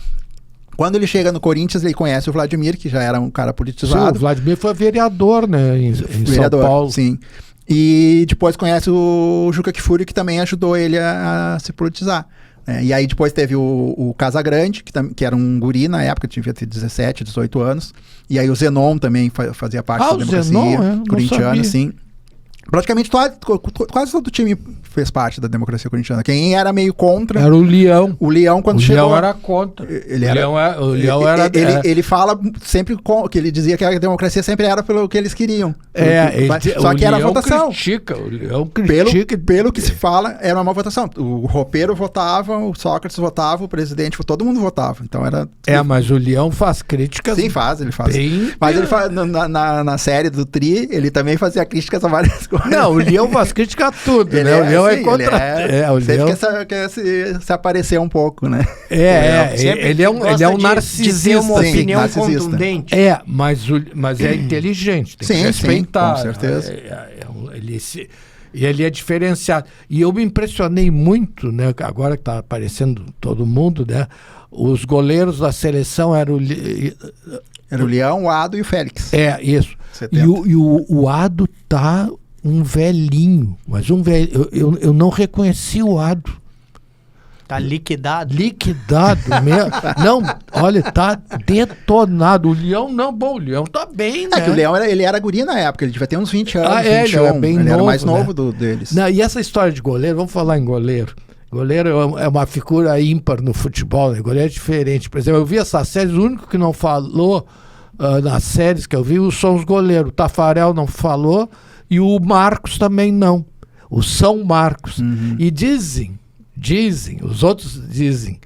Quando ele chega no Corinthians, ele conhece o Vladimir, que já era um cara politizado. Sim, o Vladimir foi vereador, né, em São Paulo. Sim. E depois conhece o Juca Kfouri, que também ajudou ele a se politizar. E aí depois teve o Casagrande, que era um guri na época, devia ter 17, 18 anos. E aí o Zenon também fazia parte da democracia corintiana, sim. Praticamente quase todo o time fez parte da democracia corintiana. Quem era meio contra... Era o Leão. O Leão, quando chegou... O Leão era contra. Ele fala sempre que ele dizia que a democracia sempre era pelo que eles queriam. Só que era a votação. O Leão critica. Pelo que se fala, era uma votação. O roupeiro votava, o Sócrates votava, o presidente, todo mundo votava. Então era... mas o Leão faz críticas... Sim, ele faz. Bem... Mas ele faz, na série do Tri, ele também fazia críticas a várias coisas. Não, o Leão faz crítica a tudo, né? O Leão é contra... o Leão quer se aparecer um pouco, né? Ele é um narcisista. De ter uma opinião contundente. Mas é inteligente, tem que respeitar. Com certeza. Ele é diferenciado. E eu me impressionei muito, né? Agora que está aparecendo todo mundo, né? Os goleiros da seleção eram Era o Leão, o Ado e o Félix. Isso. 70. E o Ado tá um velhinho, mas um velho. Eu não reconheci o Ado. Tá liquidado. Liquidado mesmo. Não, olha, tá detonado. O Leão não, o Leão tá bem, né? Que o Leão ele era guri na época, ele devia ter uns 20 anos, 21. Ele era mais novo deles. Não, e essa história de goleiro, vamos falar em goleiro. Goleiro é uma figura ímpar no futebol, né? Goleiro é diferente. Por exemplo, eu vi essas séries, o único que não falou nas séries que eu vi são os goleiros. O Tafarel não falou e o Marcos também não. O São Marcos. E dizem, os outros dizem,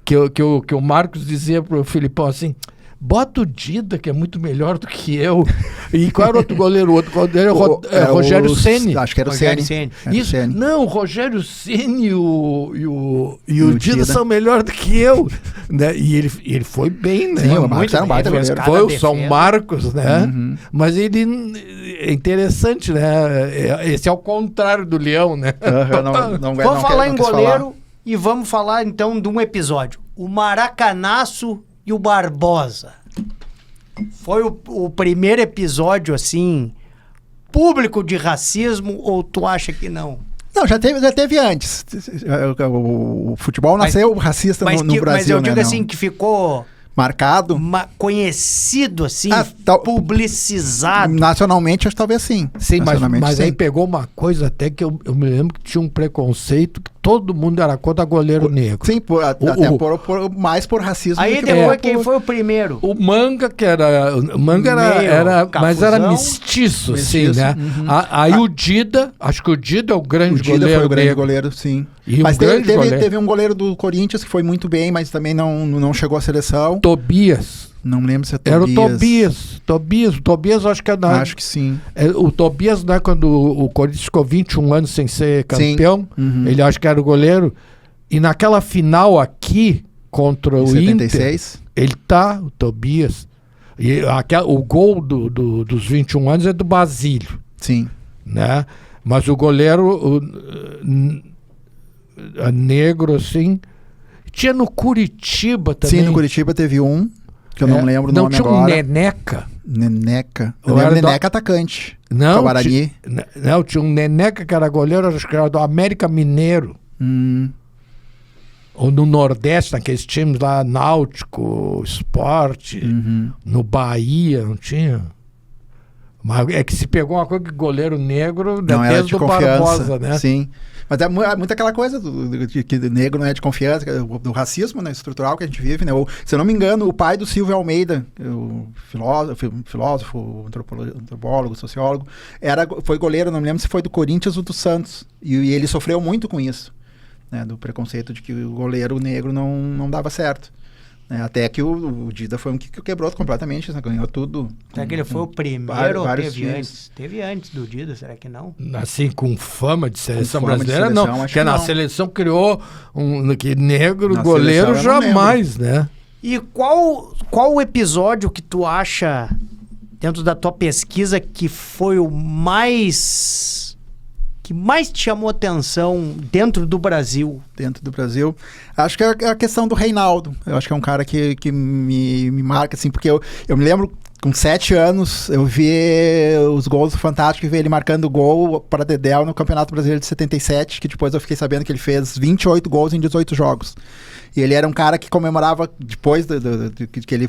que o Marcos dizia pro Filipão assim: bota o Dida, que é muito melhor do que eu. E qual era o outro goleiro? O outro goleiro é Rogério Ceni. Acho que era o Ceni. Isso. Não, o Rogério Ceni e o Dida são melhor do que eu. Né? E ele foi bem, né? Sim, o Marcos era um baita goleiro. Foi o São Marcos, né? Mas ele é interessante, né? Esse é o contrário do Leão, né? Vamos falar em goleiro e vamos falar então de um episódio. O Maracanaço e o Barbosa. Foi o primeiro episódio, assim, público de racismo, ou tu acha que não? Não, já teve antes. O futebol nasceu racista no Brasil, mas eu digo né, assim, que ficou... marcado? Conhecido, assim, publicizado. Nacionalmente, acho que talvez sim. Sim, mas aí pegou uma coisa até que eu me lembro que tinha um preconceito que todo mundo era contra goleiro negro. Sim, mais por racismo. Aí quem foi o primeiro? O Manga, que era... O Manga era mas era mestiço, assim, né? Aí o Dida, acho que o Dida é o grande goleiro. O Dida foi o grande goleiro, sim. Mas teve um goleiro do Corinthians que foi muito bem, mas também não chegou à seleção. Tobias. Não me lembro se é Tobias. Era o Tobias, acho que é acho que sim. O Tobias, né, quando o Corinthians ficou 21 anos sem ser campeão, ele acho que era o goleiro. E naquela final aqui, contra o 76. Inter, ele o Tobias. E o gol dos 21 anos é do Basílio. Sim. Né? Mas o goleiro negro, assim... Tinha no Curitiba também. Sim, no Curitiba teve um, que eu não lembro o nome agora. Não, tinha um Neneca. Eu lembro Neneca atacante. Não, tinha um Neneca que era goleiro, acho que era do América Mineiro. Ou no Nordeste, naqueles times lá, Náutico, Sport, no Bahia, não tinha? Mas é que se pegou uma coisa que goleiro negro, não era de confiança, Barbosa, né? Sim. Mas é muito aquela coisa de que negro não é de confiança, do racismo, né, estrutural que a gente vive, né? Se eu não me engano, o pai do Silvio Almeida, o filósofo, antropólogo, sociólogo, foi goleiro, não me lembro se foi do Corinthians ou do Santos. E ele sofreu muito com isso, né? Do preconceito de que o goleiro negro não dava certo. Até que o Dida foi um que quebrou completamente, né? Ganhou tudo. Será que ele foi o primeiro ou teve antes? Teve antes do Dida, será que não? Assim, com fama de seleção brasileira, não. Porque na seleção criou que negro, na goleiro jamais, né? E qual o episódio que tu acha, dentro da tua pesquisa, que foi o que mais te chamou atenção dentro do Brasil? Dentro do Brasil, acho que é a questão do Reinaldo. Eu acho que é um cara que me marca, assim, porque eu me lembro com 7 anos, eu vi os gols do Fantástico e vi ele marcando gol para Dedéu no Campeonato Brasileiro de 77, que depois eu fiquei sabendo que ele fez 28 gols em 18 jogos. E ele era um cara que comemorava, depois que ele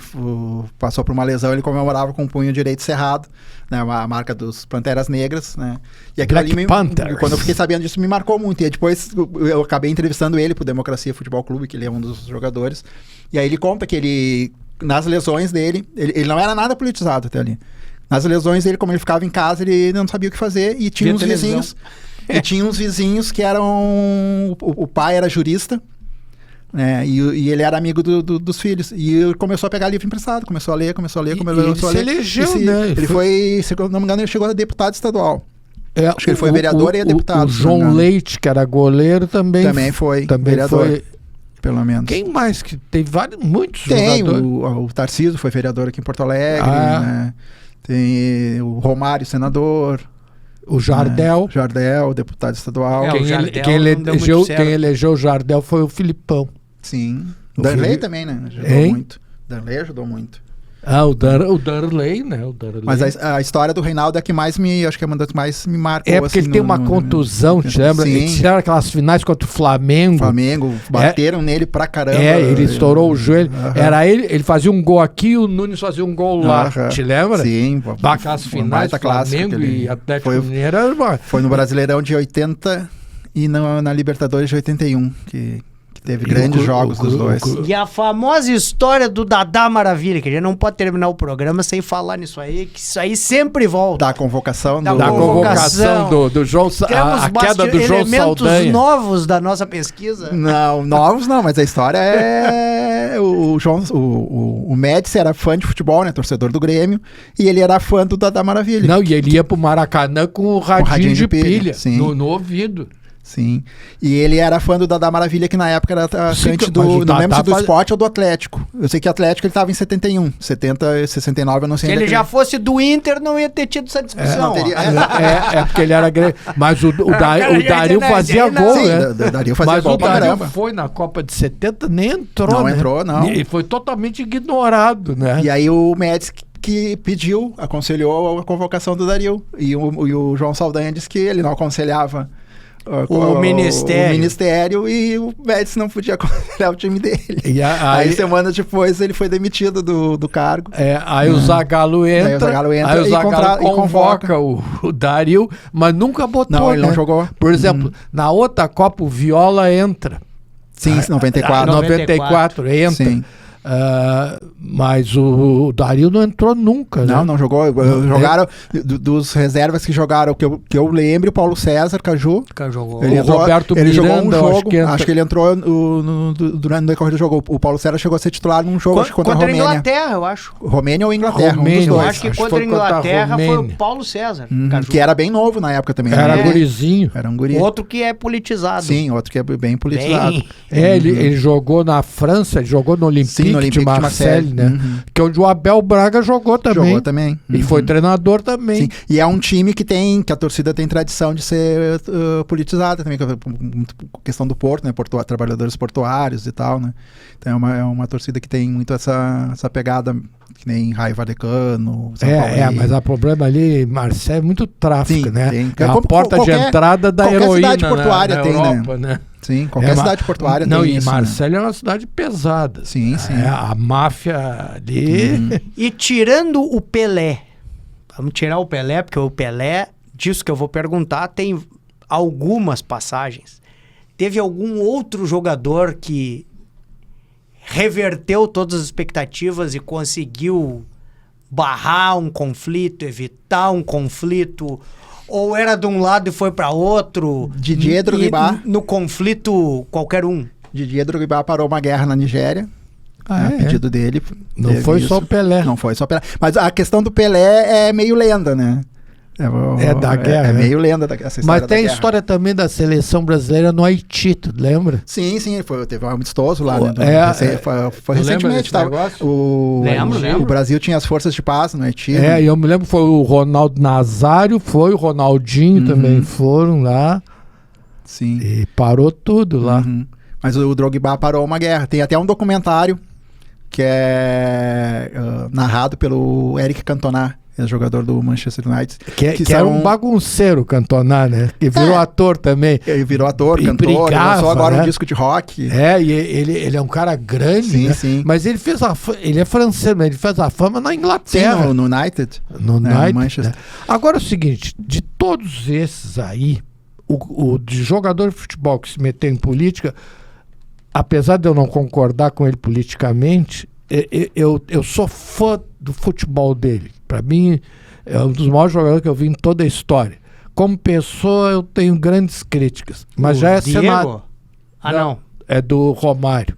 passou por uma lesão, ele comemorava com o punho direito cerrado, né, a marca dos Panteras Negras, né? E aquilo ali, quando eu fiquei sabendo disso, me marcou muito. E depois eu acabei entrevistando ele pro Democracia Futebol Clube, que ele é um dos jogadores. E aí ele conta que ele, nas lesões dele, ele não era nada politizado até ali. Nas lesões dele, como ele ficava em casa, ele não sabia o que fazer e tinha uns vizinhos. E tinha uns vizinhos que eram... O pai era jurista, né? E ele era amigo dos filhos. E ele começou a pegar livro emprestado, começou a ler. Ele se elegeu, né? Ele foi, se eu não me engano, ele chegou a deputado estadual. Acho que ele foi vereador e deputado. O João Leite, que era goleiro, também foi vereador. Pelo menos. Quem mais? Que tem muitos jogadores. O Tarcísio foi vereador aqui em Porto Alegre, né? Tem o Romário, senador. O Jardel. Jardel, deputado estadual. Quem elegeu o Jardel foi o Filipão. Sim. O Darley também, né? Ajudou muito. Darley ajudou muito. O Darley, né? Mas a história do Reinaldo é a que mais acho que é uma das que mais me marcou. É porque ele tem uma contusão, te lembra? Sim. Eles fizeram aquelas finais contra o Flamengo. Bateram nele pra caramba. Ele estourou o joelho. Era ele fazia um gol aqui e o Nunes fazia um gol lá. Te lembra? Sim. Aquelas finais do Flamengo e Atlético Mineiro. Foi no Brasileirão de 80 e na Libertadores de 81, que teve grandes jogos dos dois. E a famosa história do Dadá Maravilha, que a gente não pode terminar o programa sem falar nisso aí, que isso aí sempre volta. Da convocação do João, a queda do João elementos Saldanha. novos da nossa pesquisa. Não, novos não, mas a história é... O Médici era fã de futebol, né, torcedor do Grêmio, e ele era fã do Dadá Maravilha. Não, e ele ia pro Maracanã com o radinho de pilha no ouvido. Sim. E ele era fã do Dadá Maravilha, que na época era atacante do... Não lembro se do Sport ou do Atlético. Eu sei que Atlético ele tava em 71. 70, 69, eu não sei. Se ele já fosse do Inter, não ia ter tido essa discussão. Porque ele era grande. Mas o Dario fazia gol, né? O Dario fazia gol pra caramba. Mas o Dario foi na Copa de 70, nem entrou, Não entrou, não. E foi totalmente ignorado, né? E aí o Médici que aconselhou a convocação do Dario. E o João Saldanha disse que ele não aconselhava o ministério e o Médici não podia aconselhar o time dele. Aí semanas depois ele foi demitido do cargo. Aí o Zagallo entra, aí o Zagallo convoca o Dario, mas nunca botou. Não, ele não jogou. Por exemplo, na outra Copa o Viola entra. Sim, 94. 94 entra. Sim. Mas o Dario não entrou nunca, né? Não jogou. Jogaram dos reservas que jogaram, que eu lembro, o Paulo César Caju. Ele entrou, Roberto Miranda, jogou um jogo. Acho que ele entrou durante o decorrer do jogo. O Paulo César chegou a ser titular num jogo contra a Romênia. Contra a Inglaterra, eu acho. Romênia ou Inglaterra, um dos dois. Eu acho que contra a Inglaterra foi o Paulo César. Que era bem novo na época também. Era gurizinho. Era um guri. Outro que é politizado. Sim, outro que é bem politizado. Ele jogou na França, ele jogou no Olympique de Marseille, né? Que é onde o Abel Braga jogou também. E foi treinador também. Sim. E é um time que a torcida tem tradição de ser politizada também, questão do porto, né? Trabalhadores portuários e tal, né? Então é uma torcida que tem muito essa pegada, que nem Raio Vallecano, São Paulo. Mas o problema ali, Marseille, é muito tráfico, né? É a porta de entrada da heroína cidade portuária na tem, Europa, né? Sim, qualquer cidade portuária tem isso. Não, e Marseille é uma cidade pesada. Sim, sim. A máfia ali... E tirando o Pelé, vamos tirar o Pelé, porque o Pelé, disso que eu vou perguntar, tem algumas passagens. Teve algum outro jogador que reverteu todas as expectativas e conseguiu barrar um conflito, evitar um conflito, ou era de um lado e foi para outro? Didier Drogba. No conflito, qualquer um. Didier Drogba parou uma guerra na Nigéria. A pedido dele. Não foi só o Pelé. Não foi só o Pelé. Mas a questão do Pelé é meio lenda, né? Da guerra. É meio lenda essa história. Mas tem a história também da seleção brasileira no Haiti, tu lembra? Sim, teve um amistoso lá. Né, foi recentemente. O Brasil tinha as forças de paz no Haiti. E eu me lembro, foi o Ronaldo Nazário, o Ronaldinho também foram lá. Sim. E parou tudo lá. Mas o Drogba parou uma guerra. Tem até um documentário que é narrado pelo Eric Cantona, jogador do Manchester United. Que era um bagunceiro, Cantona, né? Que virou ator também. Ele virou ator, cantor, brigava, lançou agora um disco de rock. E ele é um cara grande, sim, né? Sim. Mas ele é francês, mas ele fez a fama na Inglaterra. Sim, no United. No United, Manchester. Né? Agora é o seguinte, de todos esses aí, o de jogador de futebol que se meteu em política, apesar de eu não concordar com ele politicamente, eu sou fã do futebol dele. Para mim, é um dos maiores jogadores que eu vi em toda a história. Como pessoa, eu tenho grandes críticas. Mas já é senador. Não. É do Romário.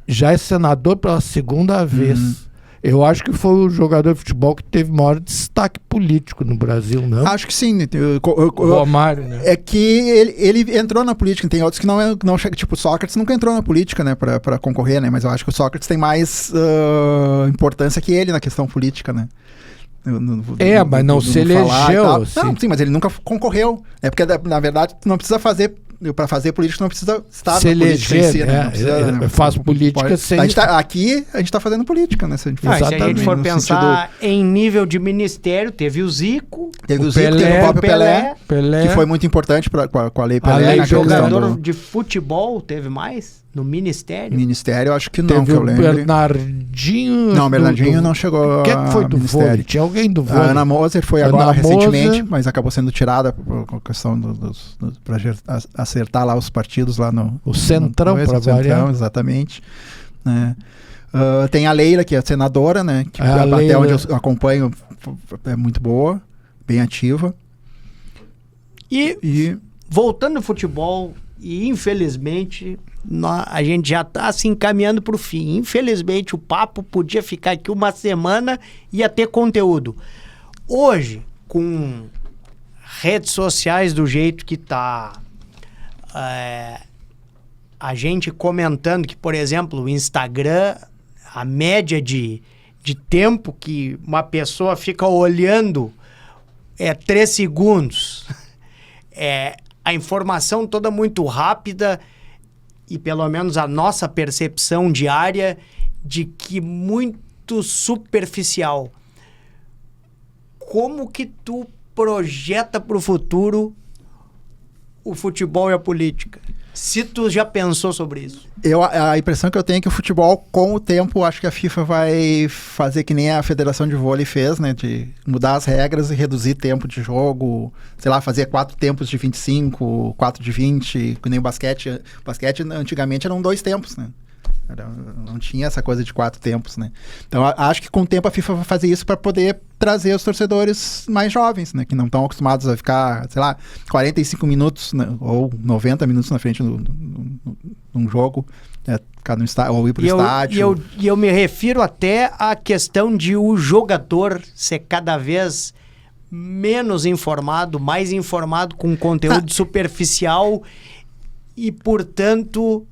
Já é senador pela segunda vez. Eu acho que foi o jogador de futebol que teve maior destaque político no Brasil, não? Acho que sim. O Romário, né? É que ele entrou na política. Tem outros que não chegam. Tipo, Sócrates nunca entrou na política, né? Pra concorrer, né? Mas eu acho que o Sócrates tem mais importância que ele na questão política, né? Mas não se elegeu. Não, sim, mas ele nunca concorreu. É porque, na verdade, tu não precisa fazer. Para fazer política, não precisa estar se na política em si, né? Faz política sem... Aqui, a gente está fazendo política, né? Se a gente for pensar em nível de ministério, teve o Zico. Teve o Zico, teve o próprio Pelé, que foi muito importante com a Lei Pelé. A jogador de futebol teve mais? No ministério? Ministério, acho que não, teve que eu lembro. Bernardinho... Não, Bernardinho não chegou Quem foi do vôlei? Tinha alguém do vôlei. A Ana Moser foi agora recentemente, mas acabou sendo tirada por questão para acertar lá os partidos lá no... O Centrão, para variar. Exatamente. Tem a Leila, que é senadora, né? Que até Leila... onde eu acompanho é muito boa, bem ativa. E voltando ao futebol, e infelizmente... a gente já está se encaminhando para o fim. Infelizmente, o papo podia ficar aqui uma semana e ia ter conteúdo. Hoje, com redes sociais do jeito que está, a gente comentando que, por exemplo, o Instagram, a média de tempo que uma pessoa fica olhando é 3 segundos. A informação toda muito rápida... E pelo menos a nossa percepção diária de que muito superficial. Como que tu projeta para o futuro o futebol e a política? Se tu já pensou sobre isso. A impressão que eu tenho é que o futebol, com o tempo, acho que a FIFA vai fazer que nem a Federação de Vôlei fez, né? De mudar as regras e reduzir tempo de jogo. Sei lá, fazer 4 tempos de 25, 4 de 20, que nem o basquete. O basquete, antigamente, eram 2 tempos, né? Não tinha essa coisa de 4 tempos, né? Então, acho que com o tempo a FIFA vai fazer isso para poder trazer os torcedores mais jovens, né? Que não estão acostumados a ficar, sei lá, 45 minutos, né? Ou 90 minutos na frente num jogo, ficar no estádio, ou ir para o estádio. E eu me refiro até à questão de o jogador ser cada vez menos informado, mais informado com conteúdo superficial e, portanto...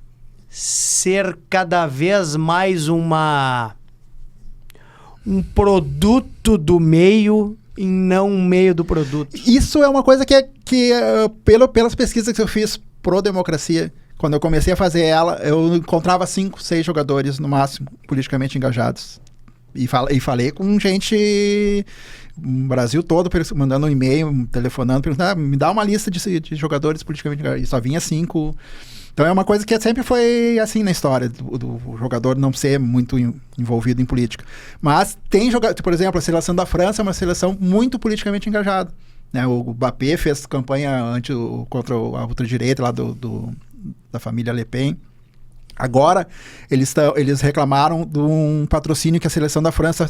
ser cada vez mais um produto do meio e não um meio do produto. Isso é uma coisa que pelas pesquisas que eu fiz pro Democracia, quando eu comecei a fazer ela, eu encontrava 5, 6 jogadores no máximo politicamente engajados. E falei com gente no Brasil todo, mandando um e-mail, telefonando, perguntando, me dá uma lista de jogadores politicamente engajados. E só vinha 5... Então é uma coisa que sempre foi assim na história, do jogador não ser muito envolvido em política. Mas tem jogador, por exemplo, a seleção da França é uma seleção muito politicamente engajada. Né? O Mbappé fez campanha contra a ultradireita lá da família Le Pen. Agora, eles reclamaram de um patrocínio que a seleção da França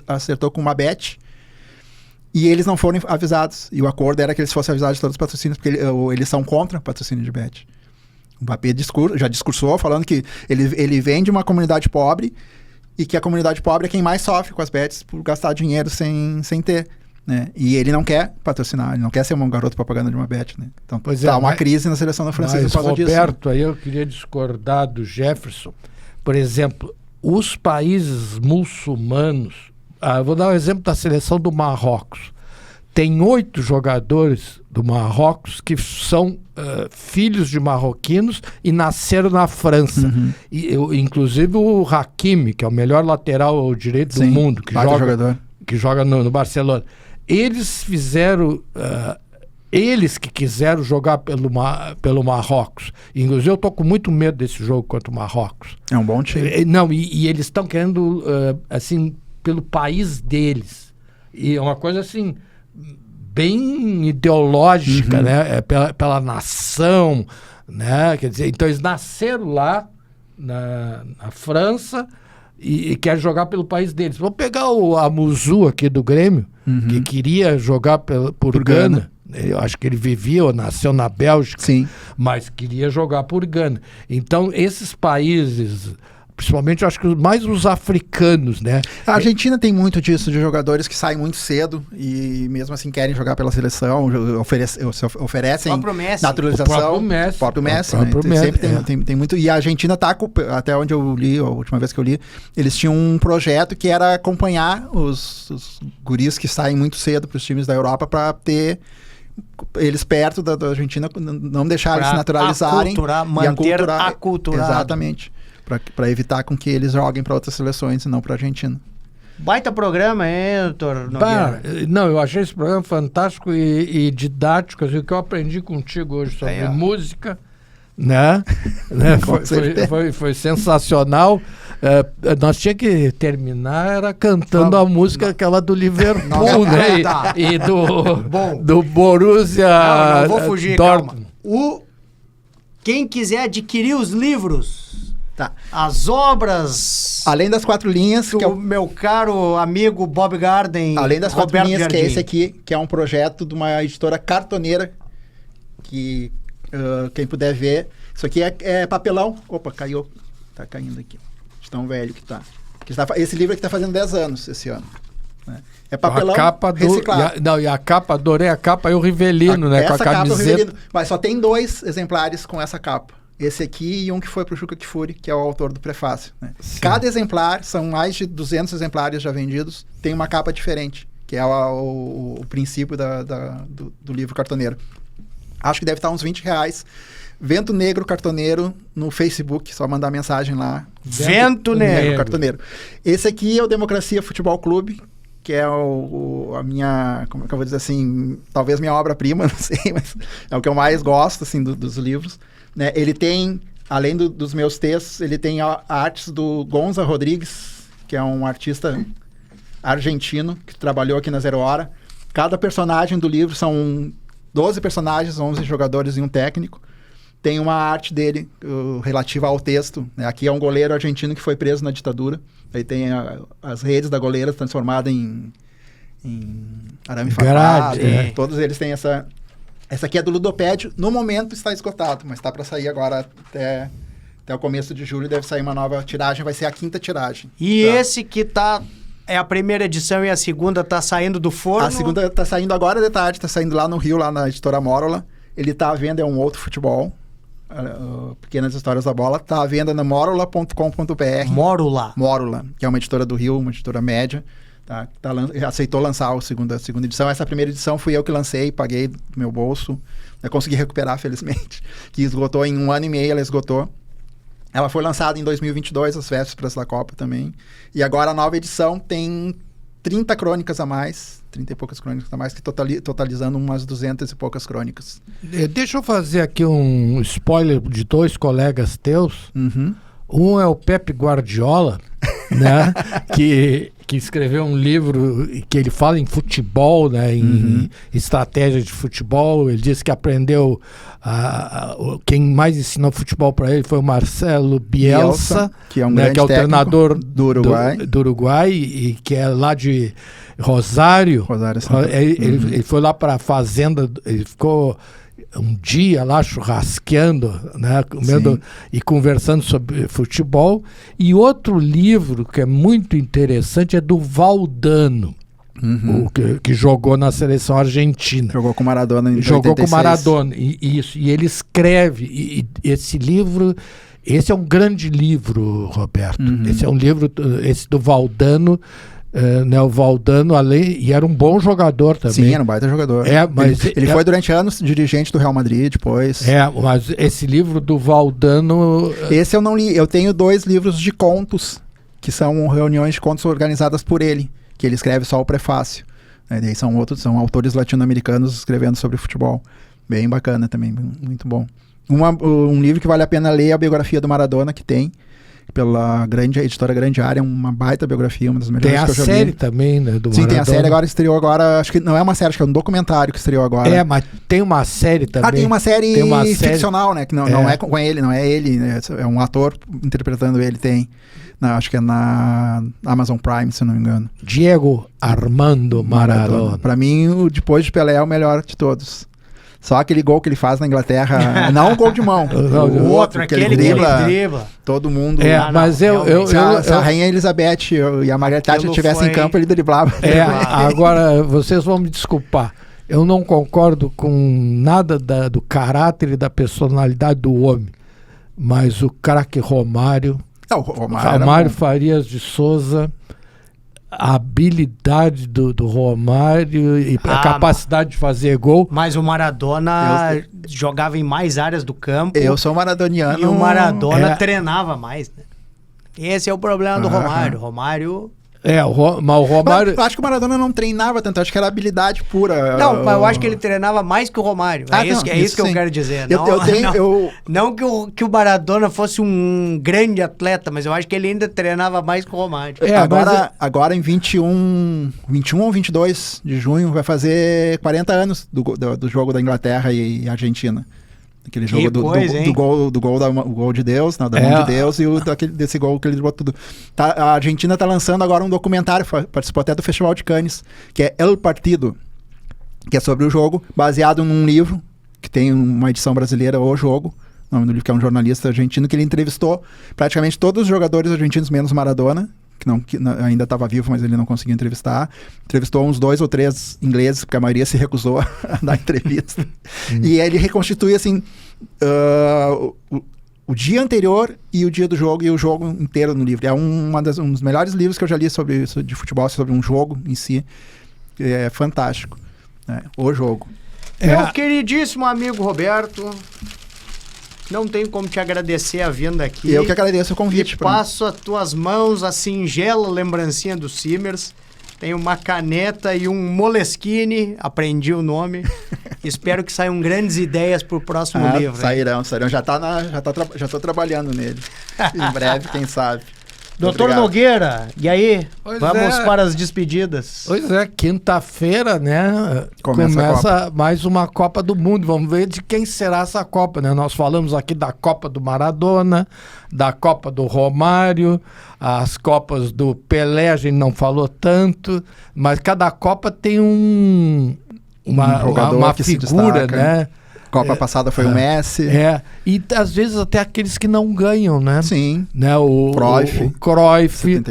acertou com uma bet. E eles não foram avisados. E o acordo era que eles fossem avisados de todos os patrocínios, porque eles são contra patrocínio de bet. O Mbappé já discursou falando que ele vem de uma comunidade pobre e que a comunidade pobre é quem mais sofre com as bets por gastar dinheiro sem ter, né? E ele não quer patrocinar, ele não quer ser um garoto propaganda de uma bet, né? Então tá uma crise na seleção da França por causa disso. Roberto, aí eu queria discordar do Jefferson. Por exemplo, os países muçulmanos... vou dar um exemplo da seleção do Marrocos. tem 8 jogadores do Marrocos que são filhos de marroquinos e nasceram na França. Inclusive o Hakimi, que é o melhor lateral direito do mundo, que joga no Barcelona. Eles fizeram... eles que quiseram jogar pelo Marrocos. Inclusive, eu estou com muito medo desse jogo contra o Marrocos. É um bom time. Não, e eles estão querendo, assim, pelo país deles. E é uma coisa, assim, bem ideológica, né? Pela nação, né? Quer dizer, então eles nasceram lá na França e querem jogar pelo país deles. Vou pegar o Amuzu aqui do Grêmio, que queria jogar por Gana. Eu acho que ele vivia ou nasceu na Bélgica, mas queria jogar por Gana. Então, esses países, principalmente, eu acho que mais os africanos, né? A Argentina tem muito disso, de jogadores que saem muito cedo e mesmo assim querem jogar pela seleção, oferecem naturalização. O próprio Messi. Sempre tem muito. E a Argentina tá, até onde eu li, a última vez que eu li, eles tinham um projeto que era acompanhar os guris que saem muito cedo para os times da Europa para ter eles perto da Argentina, não deixar eles se naturalizarem. Manter aculturado. Exatamente. Para Evitar com que eles joguem para outras seleções e não para a Argentina. Baita programa, Doutor Nogueira? Não, eu achei esse programa fantástico e didático. Assim, o que eu aprendi contigo hoje sobre música, né? Foi sensacional. Nós tínhamos que terminar cantando a música aquela do Liverpool, né? E do Borussia não vou fugir, Dortmund. Quem quiser adquirir os livros... As obras... Além das 4 linhas... Do meu caro amigo Bob Garden. Além das 4 linhas, Jardim. Que é esse aqui, que é um projeto de uma editora cartoneira, que quem puder ver... Isso aqui é papelão. Opa, caiu. Tá caindo aqui. De tão velho que tá. Esse livro aqui tá fazendo 10 anos esse ano. Né? É papelão reciclado. E a capa, adorei a capa e o Rivelino, né? Com a camiseta. Mas só tem 2 exemplares com essa capa. Esse aqui e um que foi para o Juca Kfouri, que é o autor do prefácio. Né? Cada exemplar, são mais de 200 exemplares já vendidos, tem uma capa diferente, que é o princípio do livro cartoneiro. Acho que deve estar uns R$20. Vento Negro Cartoneiro no Facebook, só mandar mensagem lá. Vento Negro Cartoneiro. Esse aqui é o Democracia Futebol Clube, que é a minha, como é que eu vou dizer assim, talvez minha obra-prima, não sei, mas é o que eu mais gosto, assim, dos livros. Né? Ele tem, além dos meus textos, ele tem artes do Gonza Rodrigues, que é um artista argentino que trabalhou aqui na Zero Hora. Cada personagem do livro são 12 personagens, 11 jogadores e um técnico. Tem uma arte dele relativa ao texto. Né? Aqui é um goleiro argentino que foi preso na ditadura. Aí tem as redes da goleira transformadas em arame farpado. Todos eles têm essa... Essa aqui é do Ludopédio. No momento está esgotado, mas está para sair agora até o começo de julho. Deve sair uma nova tiragem, vai ser a 5ª tiragem. E esse que é a primeira edição e a segunda está saindo do forno? A segunda está saindo agora de tarde, está saindo lá no Rio, lá na editora Mórola. Ele está à venda, é um outro futebol. Pequenas Histórias da Bola. Está à venda na mórola.com.br. Mórola, que é uma editora do Rio, uma editora média. Aceitou lançar a segunda edição. Essa primeira edição fui eu que lancei, paguei do meu bolso. Eu consegui recuperar, felizmente. Que esgotou em 1 ano e meio, ela esgotou. Ela foi lançada em 2022, às vésperas da Copa também. E agora a nova edição tem 30 crônicas a mais, 30 e poucas crônicas a mais, que totalizando umas 200 e poucas crônicas. Deixa eu fazer aqui um spoiler de 2 colegas teus. Um é o Pepe Guardiola, né? que escreveu um livro que ele fala em futebol, né? Em estratégia de futebol. Ele disse que aprendeu... quem mais ensinou futebol para ele foi o Marcelo Bielsa, que é um né? grande o treinador do Uruguai e que é lá de Rosário. Ele foi lá para a fazenda, ele ficou um dia lá churrasqueando, né, comendo e conversando sobre futebol. E outro livro que é muito interessante é do Valdano, que jogou na seleção argentina. Jogou com Maradona em 86. Jogou com Maradona, e ele escreve, e esse livro... Esse é um grande livro, Roberto. Esse é um livro, esse do Valdano, né, o Valdano, e era um bom jogador também. Sim, era um baita jogador. Mas ele foi durante anos dirigente do Real Madrid depois. Mas esse livro do Valdano... Esse eu não li. Eu tenho 2 livros de contos, que são reuniões de contos organizadas por ele, que ele escreve só o prefácio. Daí são autores latino-americanos escrevendo sobre futebol. Bem bacana também, muito bom. Um livro que vale a pena ler é a biografia do Maradona, que tem, pela editora Grande Área, uma baita biografia, uma das melhores que eu já vi. Tem a série também, né, do Maradona. Sim, tem a série agora, estreou agora, acho que não é uma série, acho que é um documentário que estreou agora. Mas tem uma série também. Tem uma série ficcional, né, que não é com ele, não é ele, né, é um ator interpretando ele, acho que é na Amazon Prime, se eu não me engano. Diego Armando Maradona. Pra mim, depois de Pelé, é o melhor de todos. Só aquele gol que ele faz na Inglaterra, não um gol de mão. O outro, aquele que ele dribla. Todo mundo. Mas se a Rainha Elizabeth e a Margaret Thatcher estivessem em campo, ele driblava. Agora, vocês vão me desculpar. Eu não concordo com nada do caráter e da personalidade do homem. Mas o craque Romário... Romário Farias de Souza... A habilidade do Romário e a capacidade de fazer gol. Mas o Maradona jogava em mais áreas do campo. Eu sou maradoniano. E o Maradona treinava mais, né? Esse é o problema do Romário. Romário... mas o Romário... Eu acho que o Maradona não treinava tanto, acho que era habilidade pura. Não, mas eu acho que ele treinava mais que o Romário. Isso que eu quero dizer. Não que o Maradona fosse um grande atleta, mas eu acho que ele ainda treinava mais que o Romário. Agora em 21 ou 22 de junho vai fazer 40 anos do jogo da Inglaterra e Argentina. Aquele jogo do gol de Deus, da mão de Deus, e desse gol que ele driblou tudo. A Argentina está lançando agora um documentário, participou até do Festival de Cannes, que é El Partido, que é sobre o jogo, baseado num livro, que tem uma edição brasileira, O Jogo, o nome do livro, que é um jornalista argentino, que ele entrevistou praticamente todos os jogadores argentinos, menos Maradona, que ainda estava vivo, mas ele não conseguiu entrevistar. Entrevistou uns 2 ou 3 ingleses, porque a maioria se recusou a dar entrevista. E ele reconstitui assim o dia anterior e o dia do jogo e o jogo inteiro no livro. É um dos melhores livros que eu já li sobre isso, de futebol, sobre um jogo em si. É fantástico. O jogo. Meu queridíssimo amigo Roberto, não tenho como te agradecer a vinda aqui. Eu que agradeço o convite. E passo às tuas mãos a singela lembrancinha do Simmers. Tem uma caneta e um Moleskine, aprendi o nome. Espero que saiam grandes ideias para o próximo livro. Sairão. Já estou trabalhando nele. Em breve, quem sabe. Doutor Nogueira, e aí? Vamos para as despedidas. Pois é, quinta-feira, né? Começa mais uma Copa do Mundo. Vamos ver de quem será essa Copa, né? Nós falamos aqui da Copa do Maradona, da Copa do Romário, as Copas do Pelé, a gente não falou tanto, mas cada Copa tem uma figura, né? Copa passada foi o Messi. E às vezes até aqueles que não ganham, né? Sim. Né? O Cruyff,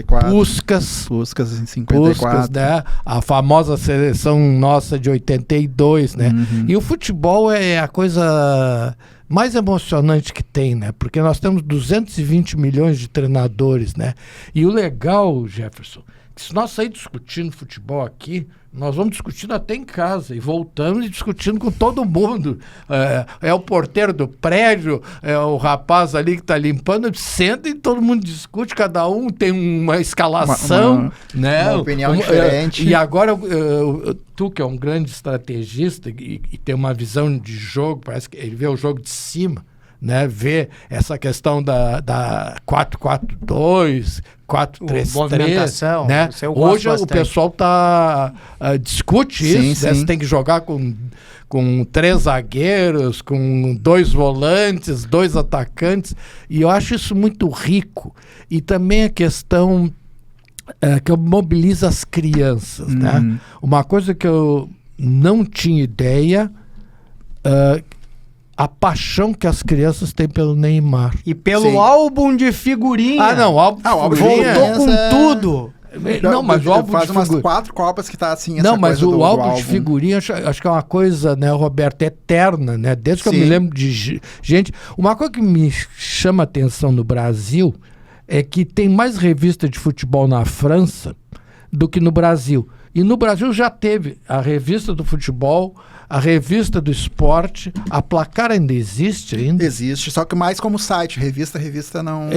Puskás em 54. Né? A famosa seleção nossa de 82, né? E o futebol é a coisa mais emocionante que tem, né? Porque nós temos 220 milhões de treinadores, né? E o legal, Jefferson, que se nós sair discutindo futebol aqui, nós vamos discutindo até em casa e voltamos discutindo com todo mundo. É o porteiro do prédio, é o rapaz ali que está limpando, senta e todo mundo discute, cada um tem uma escalação, né? Uma opinião diferente. E agora, tu que é um grande estrategista e tem uma visão de jogo, parece que ele vê o jogo de cima, né? Vê essa questão da 4-4-2, 4-3-3, né? Hoje o pessoal discute isso, né? Você tem que jogar com 3 zagueiros, com 2 volantes, 2 atacantes, e eu acho isso muito rico. E também a questão que mobiliza as crianças, né? Uma coisa que eu não tinha ideia, a paixão que as crianças têm pelo Neymar. E pelo álbum de figurinha. O álbum de figurinha. Voltou com tudo. Não, mas o álbum faz umas 4 Copas que tá assim. Não, mas o álbum de figurinha, acho que é uma coisa, né, Roberto, eterna, né? Desde que eu me lembro de gente. Uma coisa que me chama a atenção no Brasil é que tem mais revista de futebol na França do que no Brasil. E no Brasil já teve a Revista do Futebol, a Revista do Esporte, a Placar ainda existe ainda? Existe, só que mais como site, revista não...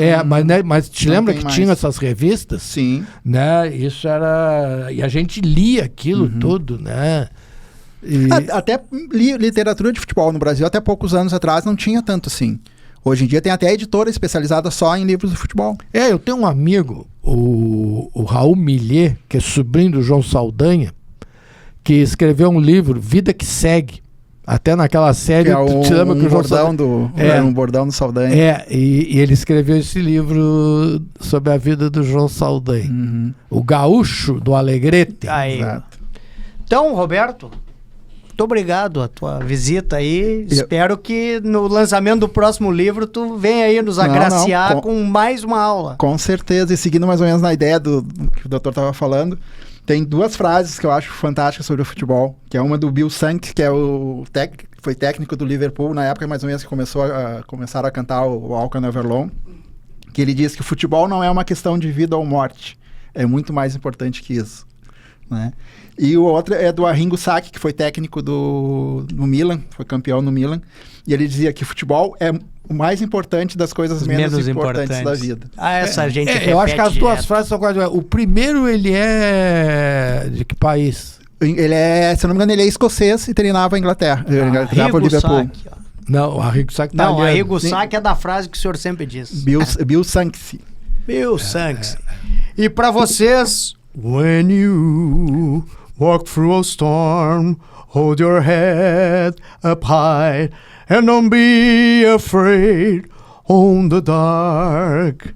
Mas te lembra que tinha essas revistas? Sim. Né? Isso era... E a gente lia aquilo tudo, né? Até literatura de futebol no Brasil, até poucos anos atrás, não tinha tanto assim. Hoje em dia tem até editora especializada só em livros de futebol. Eu tenho um amigo, o Raul Millet, que é sobrinho do João Saldanha, que escreveu um livro, Vida que Segue. Até naquela série... Que é um bordão do Saldanha. E ele escreveu esse livro sobre a vida do João Saldanha. O Gaúcho do Alegrete. Exato. Então, Roberto... Muito obrigado a tua visita aí. Espero que no lançamento do próximo livro tu venha aí nos agraciar com mais uma aula. Com certeza. E seguindo mais ou menos na ideia do que o doutor estava falando, tem 2 frases que eu acho fantásticas sobre o futebol, que é uma do Bill Sank, que é foi técnico do Liverpool na época mais ou menos que começaram a cantar o Walk on Everlong, que ele diz que o futebol não é uma questão de vida ou morte. É muito mais importante que isso. Né? E o outro é do Arrigo Sacchi, que foi técnico no Milan, foi campeão no Milan, e ele dizia que o futebol é o mais importante das coisas menos importantes da vida. Essa gente eu acho que as 2 frases são quase... O primeiro, ele é... De que país? Ele é, se eu não me engano, ele é escocês e treinava a Inglaterra. Treinava o Liverpool. Não, o Arrigo Sacchi tá Não, o Arrigo Sacchi é da frase que o senhor sempre diz. Bill Sanksi. Bill Sanksi. E para vocês... When you walk through a storm, hold your head up high and don't be afraid on the dark.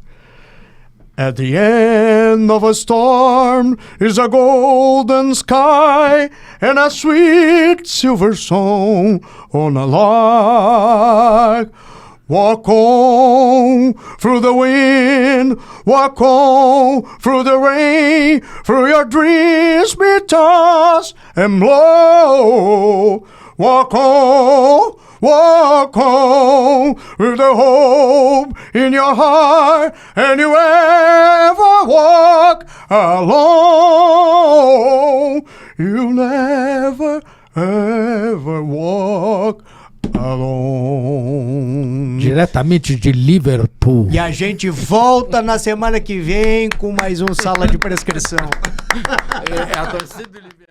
At the end of a storm is a golden sky and a sweet silver song on a lark. Walk on through the wind, walk on through the rain, through your dreams be tossed and blow. Walk on with the hope in your heart, and you ever walk alone. You'll never, ever walk alone. Diretamente de Liverpool. E a gente volta na semana que vem com mais um Sala de Prescrição. É a torcida do Liverpool.